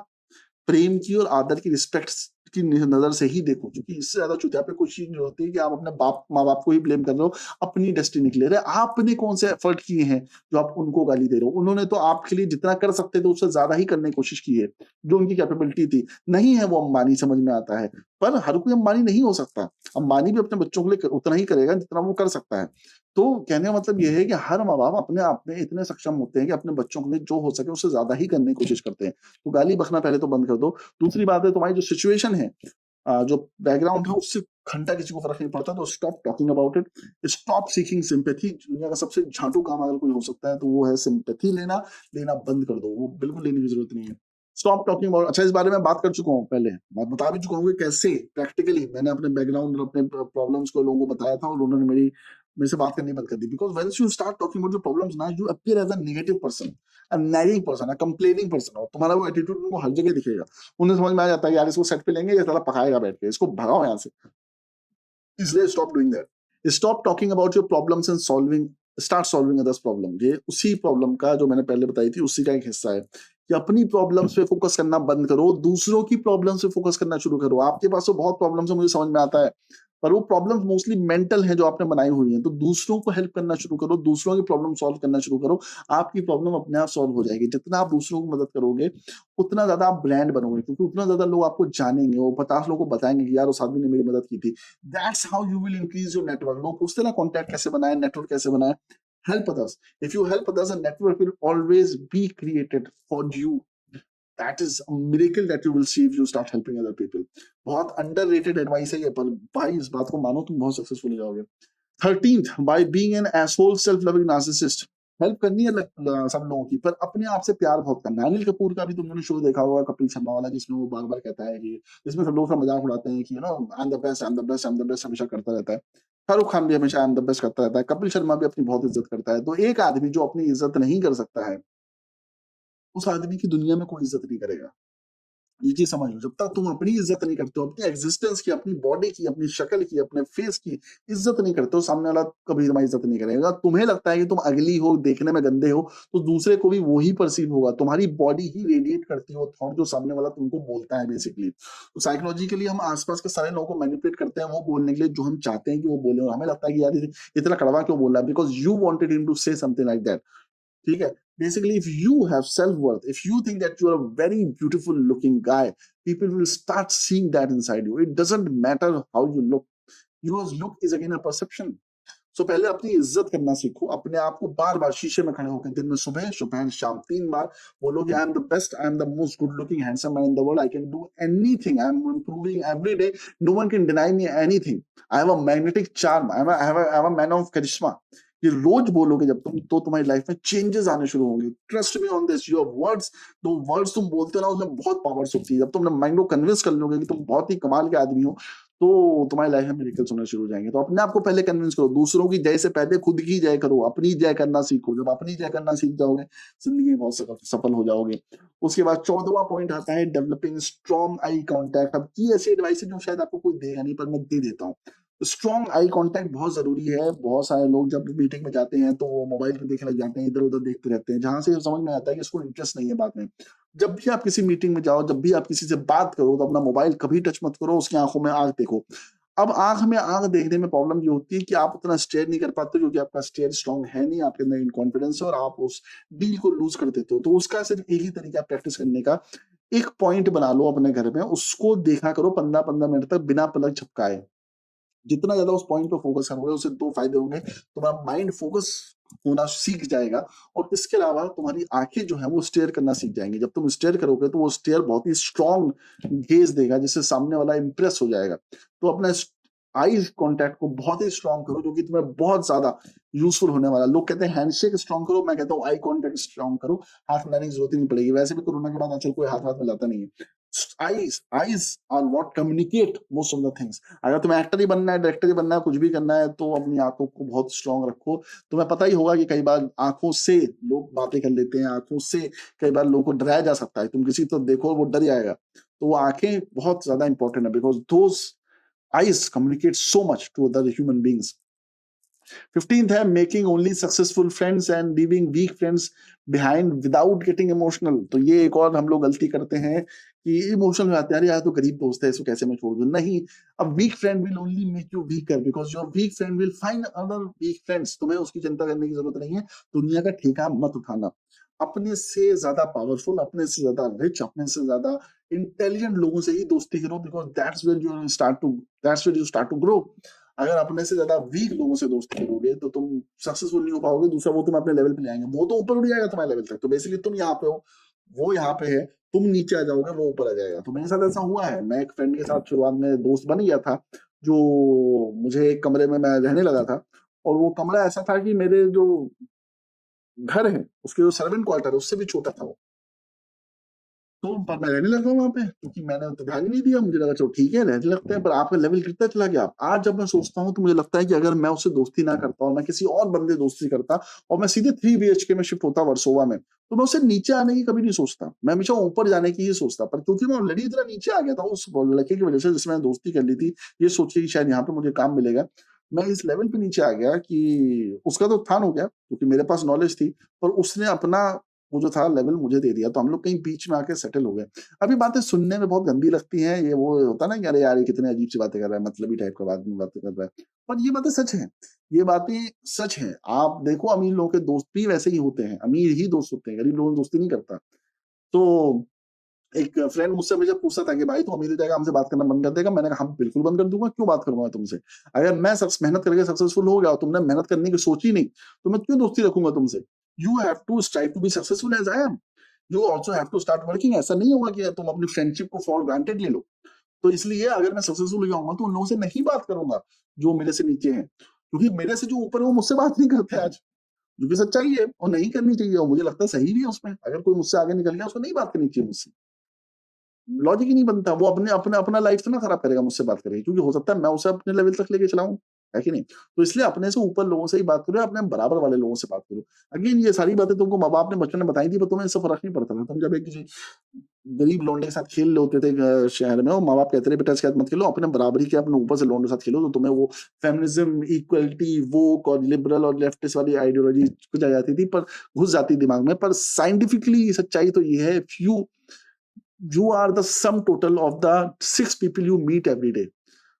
Speaker 1: प्रेम की और आदर की, रिस्पेक्ट की नजर से ही देखो, क्योंकि इससे ज्यादा चुतिया पे कोई चीज नहीं होती कि आप अपने बाप माँ बाप को ही ब्लेम कर रहे हो अपनी डेस्टिनी के लिए। अरे आपने कौन से एफर्ट किए हैं जो आप उनको गाली दे रहे हो? उन्होंने तो आपके लिए जितना कर सकते थे उससे ज्यादा ही करने की कोशिश की है, जो उनकी कैपेबिलिटी थी। नहीं है वो अंबानी, समझ में आता है, पर हर कोई अंबानी नहीं हो सकता। अंबानी भी अपने बच्चों के लिए उतना ही करेगा जितना वो कर सकता है। तो कहने का मतलब ये है कि हर माँ बाप अपने आप में इतने सक्षम होते हैं कि अपने बच्चों के लिए जो हो सके उससे ज्यादा ही करने की कोशिश करते हैं। तो गाली बकना पहले तो बंद कर दो। दूसरी बात है, तुम्हारी जो सिचुएशन है, जो बैकग्राउंड है, उससे घंटा किसी को फर्क नहीं पड़ता। तो stop talking about it, stop seeking sympathy. दुनिया का सबसे झाटू काम अगर कोई हो सकता है तो वो है सिंपैथी लेना। लेना बंद कर दो, वो बिल्कुल लेने की जरूरत नहीं है। स्टॉप टॉकिंग अबाउट, अच्छा इस बारे में बात कर चुका हूँ पहले, मैं बता भी चुका हूँ कि कैसे प्रैक्टिकली मैंने अपने बैकग्राउंड और अपने प्रॉब्लम्स को लोगों को बताया था, और उन्होंने मेरे से बात करनी बंद कर दी। Because when you start talking about your problems ना, you appear as a negative person, a nagging person, a complaining person, और तुम्हारा वो एटीट्यूड उनको हर जगह दिखेगा। उन्हें समझ में आ जाता है यार इसको सेट पे लेंगे, ये साला पकाएगा बैठ के, इसको भगाओ यहाँ से। इसलिए stop doing that, stop talking about your problems and solving, start solving others problem. ये उसी प्रॉब्लम का जो मैंने पहले बताई थी उसी का एक हिस्सा है कि अपनी प्रॉब्लम्स पे फोकस करना बंद करो, दूसरों की प्रॉब्लम्स पे फोकस करना शुरू करो। आपके पास तो बहुत प्रॉब्लम्स है, मुझे समझ में आता है, पर वो प्रॉब्लम्स मोस्टली मेंटल है जो आपने बनाई हुई है। तो दूसरों को हेल्प करना शुरू करो, दूसरों की प्रॉब्लम सॉल्व करना शुरू करो, आपकी प्रॉब्लम अपने आप सॉल्व हो जाएगी। जितना आप दूसरों को मदद करोगे उतना ज्यादा आप ब्रांड बनोगे, क्योंकि उतना ज्यादा लोग आपको जानेंगे, वो 50 लोगों को बताएंगे कि यार उस आदमी ने मेरी मदद की थी। That's how you will increase your network. लोग पूछते ना कॉन्टैक्ट कैसे बनाए, नेटवर्क कैसे बनाए? Help others. If you help others, a network will always be created for you. That is a miracle that you will see if you start helping other people. बहुत underrated advice है ये, पर भाई इस बात को मानो तुम बहुत सक्सेसफुल हो जाओगे। 13th, by being an asshole self-loving narcissist, help करनी है सब लोगों की, पर अपने आप से प्यार बहुत करना है। अनिल कपूर का भी तुमने शो देखा होगा, कपिल शर्मा वाला, जिसमें वो बार बार कहता है कि, जिसमें सब लोग उसका मजाक उड़ाते हैं कि I am the best, I am the best, I am the best, हमेशा करता रहता है। शाहरुख खान भी हमेशा आई एम द बेस्ट करता रहता है, कपिल शर्मा भी अपनी बहुत इज्जत करता है। तो एक आदमी जो अपनी इज्जत नहीं कर सकता है, उस आदमी की दुनिया में कोई इज्जत नहीं करेगा। ये चीज समझ लो, जब तक तुम अपनी इज्जत नहीं करते हो, अपनी एग्जिस्टेंस की, अपनी बॉडी की, अपनी शक्ल की, अपने फेस की इज्जत नहीं करते हो, सामने वाला कभी तुम्हारी इज्जत नहीं करेगा। तुम्हें लगता है कि तुम अगली हो, देखने में गंदे हो, तो दूसरे को भी वही परसीव होगा। तुम्हारी बॉडी ही रेडिएट करती हो थॉट जो सामने वाला तुमको बोलता है बेसिकली। तो साइकोलॉजिकली हम आसपास के सारे लोगों को मैनिपुलेट करते हैं वो बोलने के लिए जो हम चाहते हैं कि वो बोले, और हमें लगता है कि यार इतना कड़वा क्यों बोल रहा है, because you wanted him to say something like that. ठीक है? Basically, if you have self-worth, if you think that you are a very beautiful looking guy, people will start seeing that inside you. It doesn't matter how you look. Your look is again a perception. सो पहले अपनी इज्जत करना सीखो, अपने आप को बार बार शीशे में खड़े होकर दिन में सुबह दोपहर शाम 3 बार बोलो कि I am the best, I am the most good looking handsome man in the world, I can do anything, I am improving every day, no one can deny me anything, I have a magnetic charm, I have a man of charisma. ये रोज बोलोगे जब तुम, तो तुम्हारी लाइफ में चेंजेस आने शुरू होंगे। Trust me on this, your words, तो वर्ड्स तुम बोलते हो ना उसमें बहुत पावर्स होती है। जब तुम अपने माइंड को कन्विंस कर लोगे कि तुम बहुत ही कमाल के आदमी हो, तो तुम्हारी लाइफ में मिरेकल्स होना शुरू हो जाएंगे। तो अपने आप को पहले कन्विंस करो, दूसरों की जय से पहले खुद की जय करो, अपनी जय करना सीखो। जब अपनी जय करना सीख जाओगे, जिंदगी में बहुत सफल हो जाओगे। उसके बाद 14वां पॉइंट आता है डेवलपिंग स्ट्रॉन्ग आई कांटेक्ट। अब की ऐसी एडवाइस है जो शायद आपको कोई देगा नहीं, पर मैं दे देता हूँ। स्ट्रॉन्ग आई कांटेक्ट बहुत जरूरी है। बहुत सारे लोग जब मीटिंग में जाते हैं तो वो मोबाइल पे देखने लग जाते हैं, इधर उधर देखते रहते हैं, जहां से समझ में आता है कि इसको इंटरेस्ट नहीं है बात में। जब भी आप किसी मीटिंग में जाओ, जब भी आप किसी से बात करो, तो अपना मोबाइल कभी टच मत करो, उसकी आंखों में आंख देखो। अब आंख में आंख देखने में प्रॉब्लम ये होती है कि आप उतना स्टेयर नहीं कर पाते, क्योंकि आपका स्टेयर स्ट्रॉन्ग है नहीं, आपके अंदर इनकॉन्फिडेंस है और आप उस डील को लूज कर देते हो। तो उसका सिर्फ एक ही तरीका प्रैक्टिस करने का, एक पॉइंट बना लो अपने घर में, उसको देखा करो 15-15 मिनट तक बिना पलक झपकाए। जितना ज्यादा उस पॉइंट पे फोकस करोगे, उससे 2 फायदे होंगे। तुम्हारा माइंड फोकस होना सीख जाएगा, और इसके अलावा तुम्हारी आंखें जो है वो स्टेयर करना सीख जाएंगी। जब तुम स्टेयर करोगे तो वो स्टेयर बहुत ही स्ट्रॉन्ग गेज देगा, जिससे सामने वाला इंप्रेस हो जाएगा। तो अपने आईज कांटेक्ट को बहुत ही स्ट्रॉन्ग करो, जो कि तुम्हें बहुत ज्यादा यूजफुल होने वाला। लोग कहते हैं हैंडशेक स्ट्रॉन्ग करो, मैं कहता हूँ आई कांटेक्ट स्ट्रॉन्ग करो। हाथ मिलाने की जरूरत ही नहीं पड़ेगी, वैसे भी कोरोना के बाद आजकल कोई हाथ मिलाता नहीं है। Eyes are what communicate most of the things. अगर तुम्हें एक्टर ही बनना है, डायरेक्टर ही बनना है, कुछ भी करना है, तो अपनी आंखों को बहुत स्ट्रॉन्ग रखो। तुम्हें पता ही होगा कि कई बार आंखों से लोग बातें कर लेते हैं, आंखों से कई बार लोगों को डराया जा सकता है। तुम किसी तो देखो वो डर जाएगा, तो वो आंखें बहुत ज्यादा इंपॉर्टेंट है, because those eyes communicate so much to other human beings. 15th है making only successful friends and leaving weak friends behind without getting emotional. तो ये एक और हम लोग गलती करते हैं कि इमोशनल हो जाते हैं, अरे यार तो गरीब दोस्त है, इसको कैसे मैं छोड़ दूं। नहीं, अब weak friend will only make you weaker, because your weak friend will find other weak friends. तुम्हें उसकी चिंता करने की जरूरत नहीं है। दुनिया का ठेका मत उठाना। अपने से ज्यादा पावरफुल, अपने से ज्यादा रिच, अपने से ज्यादा इंटेलिजेंट लोगों से ही दोस्ती करो, because that's where you start to grow. अगर अपने से ज्यादा वीक लोगों से दोस्ती करोगे तो तुम सक्सेसफुल नहीं हो पाओगे। दूसरा, वो तुम अपने लेवल पे ले आएंगे, वो तो ऊपर उठ जाएगा तुम्हारे लेवल तक। तो बेसिकली तुम यहाँ पे हो, वो यहाँ पे है, तुम नीचे आ जाओगे, वो ऊपर आ जाएगा। तो मेरे साथ ऐसा हुआ है। मैं एक फ्रेंड के साथ शुरुआत में दोस्त बन गया था, जो मुझे एक कमरे में मैं रहने लगा था, और वो कमरा ऐसा था कि मेरे जो घर है उसके जो सर्वेंट क्वार्टर है उससे भी छोटा था वो। तो पर मैं रहने लगा वहां पे, क्योंकि मैंने तो ध्यान ही नहीं दिया। मुझे लगा चलो ठीक है रहने लगते हैं, पर आपका लेवल कितना चला गया। आज जब मैं सोचता हूँ तो मुझे लगता है कि अगर मैं उससे दोस्ती ना करता और मैं किसी और बंदे दोस्ती करता और मैं सीधे 3 BHK में शिफ्ट होता वर्सोवा में, तो मैं उससे नीचे आने की कभी नहीं सोचता। मैं हमेशा ऊपर जाने की ही सोचता। पर क्योंकि मैं ऑलरेडी इतना नीचे आ गया था उस लड़के की वजह से जिससे मैंने दोस्ती कर ली थी, ये सोच के कि शायद यहाँ पे मुझे काम मिलेगा, मैं इस लेवल पे नीचे आ गया कि उसका तो उत्थान हो गया, क्योंकि मेरे पास नॉलेज थी, पर उसने अपना वो जो था लेवल मुझे दे दिया। तो हम लोग कहीं बीच में आके सेटल हो गए। अभी बातें सुनने में बहुत गंदी लगती हैं, ये वो होता ना कि अरे यार ये कितने अजीब सी बातें कर रहा है, मतलबी टाइप का बातें कर रहा है, पर ये बातें सच हैं। ये बातें सच हैं। आप देखो अमीर लोगों के दोस्त भी वैसे ही होते हैं, अमीर ही दोस्त होते हैं, गरीब लोगों की दोस्ती नहीं करता। तो एक फ्रेंड मुझसे मुझे पूछता था कि भाई तू अमीर हो जाएगा, हमसे बात करना बंद कर देगा। मैंने कहा हम बिल्कुल बंद कर दूंगा, क्यों बात करूंगा तुमसे। अगर मैं मेहनत करके सक्सेसफुल हो गया और तुमने मेहनत करने की सोची नहीं, तो मैं क्यों दोस्ती रखूंगा तुमसे। You have to strive to be successful as I am, you also have to start working. ऐसा नहीं होगा कि तुम अपनी फ्रेंडशिप को फॉर ग्रांटेड ले लो। तो इसलिए अगर मैं सक्सेसफुल हो जाऊंगा तो उन लोगों से नहीं बात करूंगा जो मेरे से नीचे हैं, क्योंकि मेरे से जो ऊपर है वो मुझसे बात नहीं करते आज, जो कि सच्चाई है, और नहीं करनी चाहिए, और मुझे लगता है सही भी है उसमें। अगर कोई मुझसे आगे निकल गया उसको नहीं बात करनी चाहिए मुझसे, लॉजिक ही नहीं बनता। वो अपने अपने अपना लाइफ तो ना खराब करेगा मुझसे बात करेगा, क्योंकि हो सकता है मैं उसे अपने लेवल तक लेके चलाऊं, है कि नहीं। तो इसलिए अपने से ऊपर लोगों से ही बात करो, अपने बराबर वाले लोगों से बात करो। अगेन ये सारी बातें तुमको माँ बाप ने बचपन में बताई थी, पर तुम्हें इससे फर्क नहीं पड़ता था। तुम जब एक किसी गरीब लौंडे के साथ खेल रहे होते थे शहर में, और माँ बाप कहते थे बेटा इसके साथ मत खेलो, अपने बराबरी के अपने ऊपर से लौंडे के साथ खेलो, तो तुम्हें वो फेमिनिज्म, इक्वलिटी, वोक और लिबरल और लेफ्टिस्ट वाली आइडियोलॉजी कुछ आ जाती थी, पर घुस जाती दिमाग में। पर साइंटिफिकली सच्चाई तो ये है, you are the sum total of the 6 people you meet every day.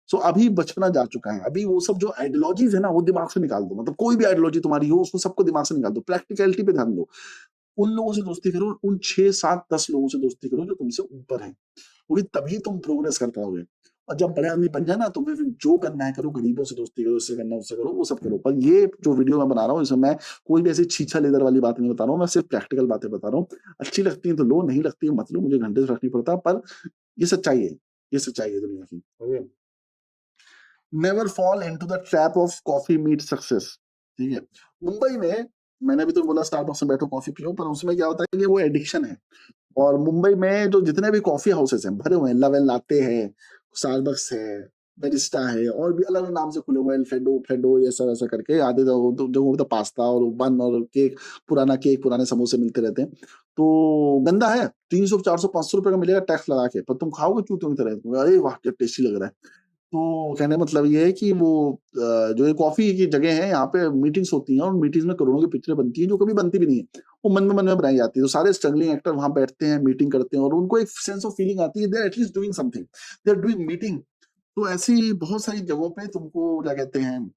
Speaker 1: So अभी बचपना जा चुका है। अभी वो सब जो आइडियोलॉजीज है ना, वो दिमाग से निकाल दो। मतलब कोई भी आइडियोलॉजी तुम्हारी हो उसको सबको दिमाग से निकाल दो, प्रैक्टिकलिटी पे ध्यान दो। उन लोगों से दोस्ती करो, उन 6, 7, 10 लोगों से दोस्ती करो जो तुमसे ऊपर हैं, क्योंकि तभी तुम प्रोग्रेस कर पाओगे। और जब बड़े आदमी बन जाए ना, तो फिर जो करना है करो, गरीबों से दोस्ती करो, इससे करना है उससे करो, वो सब करो। पर ये जो वीडियो मैं बना रहा हूँ, इसमें मैं कोई भी ऐसी छीछा लेदर वाली बात नहीं बता रहा हूँ, मैं सिर्फ प्रैक्टिकल बातें बता रहा हूँ। अच्छी लगती है तो लो, नहीं लगती है मत लो, मुझे घंटे से फर्क नहीं पड़ता, पर ये सच्चाई है, ये सच्चाई है दुनिया की। Okay, never fall into the trap of coffee meet success. ठीक है, मुंबई में मैंने भी तो बोला स्टारबक्स में बैठो कॉफी पियो, पर उसमें क्या होता है कि वो एडिक्शन है। और मुंबई में जो जितने भी कॉफी हाउसेस हैं भरे हुए हैं, लव एंड लाटे है, स्टारबक्स है, बेरिस्टा है, और भी अलग अलग नाम से खुले हुए हैं, फेडो फेडो ये सब ऐसा करके, आधे जगहों पे तो पास्ता और बन और केक पुराने समोसे मिलते रहते हैं। तो गंदा है, 300 400 500 रुपए का मिलेगा टैक्स लगा के, पर तुम खाओगे चूते की तरह, अरे वाह क्या टेस्टी लग रहा है। तो कहने का मतलब ये है कि वो जो ये कॉफी की जगह है, यहाँ पे मीटिंग्स होती हैं, और मीटिंग्स में करोड़ों की पिक्चरें बनती हैं जो कभी बनती भी नहीं है, वो मन में बनाई जाती है। तो सारे स्ट्रगलिंग एक्टर वहां बैठते हैं, मीटिंग करते हैं, और उनको एक सेंस ऑफ फीलिंग आती है, they are at least doing something, they are doing meeting. तो ऐसी बहुत सारी जगहों पे तुमको क्या कहते हैं,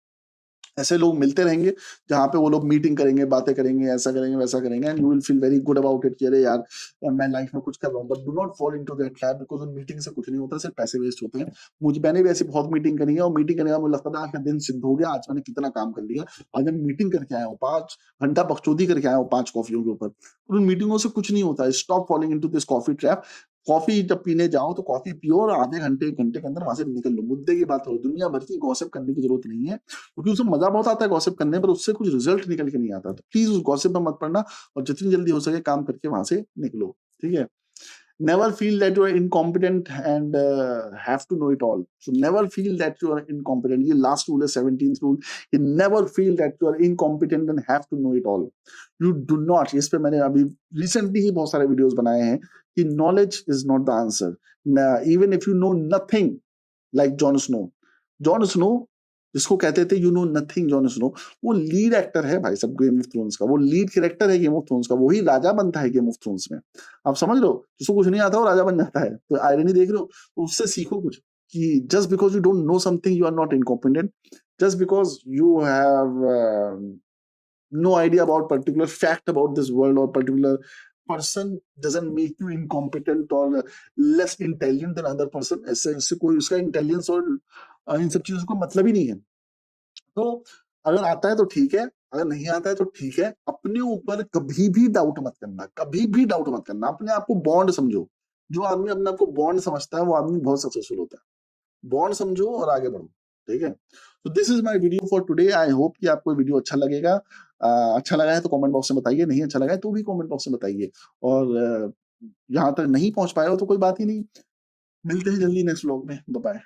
Speaker 1: ऐसे लोग मिलते रहेंगे, जहाँ पे वो लोग मीटिंग करेंगे, बातें करेंगे, ऐसा करेंगे, वैसा करेंगे, and you will feel very good about it कि अरे यार मैं लाइफ में कुछ कर रहा हूँ। But do not fall into that trap, because उन मीटिंग से कुछ नहीं होता, सिर्फ पैसे वेस्ट होते हैं। मैंने भी ऐसी बहुत मीटिंग करी है, और मीटिंग करने का मुझे लगता था आज का दिन सिद्ध हो गया, आज मैंने कितना काम कर लिया। आज मैं मीटिंग करके आया हूँ, 5 घंटा बकचोदी करके आया हूँ 5 कॉफियों के ऊपर। और उन मीटिंगों से कुछ नहीं होता है। Stop falling into this coffee trap. Coffee जब पीने जाओ तो कॉफी पियो, और आधे घंटे 1 घंटे के अंदर वहां से निकल लो, मुद्दे की बात करो। दुनिया भर की गॉसिप करने की जरूरत नहीं है, क्योंकि उसमें मजा बहुत आता है गॉसिप करने, पर उससे कुछ रिजल्ट निकल के नहीं आता। तो प्लीज उस गॉसिप में मत पड़ना, और जितनी जल्दी हो सके काम करके वहां से निकलो। ठीक है, never feel that you are incompetent and have to know it all. So never feel that you are incompetent. ये last rule है, 17th rule. You never feel that you are incompetent and have to know it all. You do not. इस पे मैंने अभी recently ही बहुत सारे वीडियोस बनाए हैं कि knowledge is not the answer. Even if you know nothing, like Jon Snow. Jon Snow जिसको कहते थे you know nothing Jon Snow, वो लीड एक्टर है भाई सब गेम ऑफ थ्रोन्स का, वो लीड कैरेक्टर है गेम ऑफ थ्रोन्स का, वही राजा बनता है गेम ऑफ थ्रोन्स में। आप समझ रहे हो, जिसको कुछ नहीं आता वो राजा बन जाता है। तो आयरनी देख रहे हो, तो उससे सीखो कुछ कि just because you don't know something you are not incompetent, just because you have no idea about particular fact about this world, or particular person doesn't make you incompetent or less intelligent than other person। ऐसे इससे कोई उसका इंटेलिजेंस और इन सब चीजों का मतलब ही नहीं है। तो अगर आता है तो ठीक है, अगर नहीं आता है तो ठीक है। अपने ऊपर कभी भी डाउट मत करना, कभी भी डाउट मत करना। अपने आप को बॉन्ड समझो। जो आदमी अपने आप को बॉन्ड समझता है वो आदमी बहुत सक्सेसफुल होता है। बॉन्ड समझो और आगे बढ़ो। ठीक है, तो this is my video for today. I hope कि आपको वीडियो अच्छा लगेगा। अच्छा लगा है तो कमेंट बॉक्स में बताइए, नहीं अच्छा लगा है तो भी कमेंट बॉक्स में बताइए। और यहाँ तक नहीं पहुंच पाए हो तो कोई बात ही नहीं, मिलते हैं जल्दी नेक्स्ट व्लॉग में। Bye bye.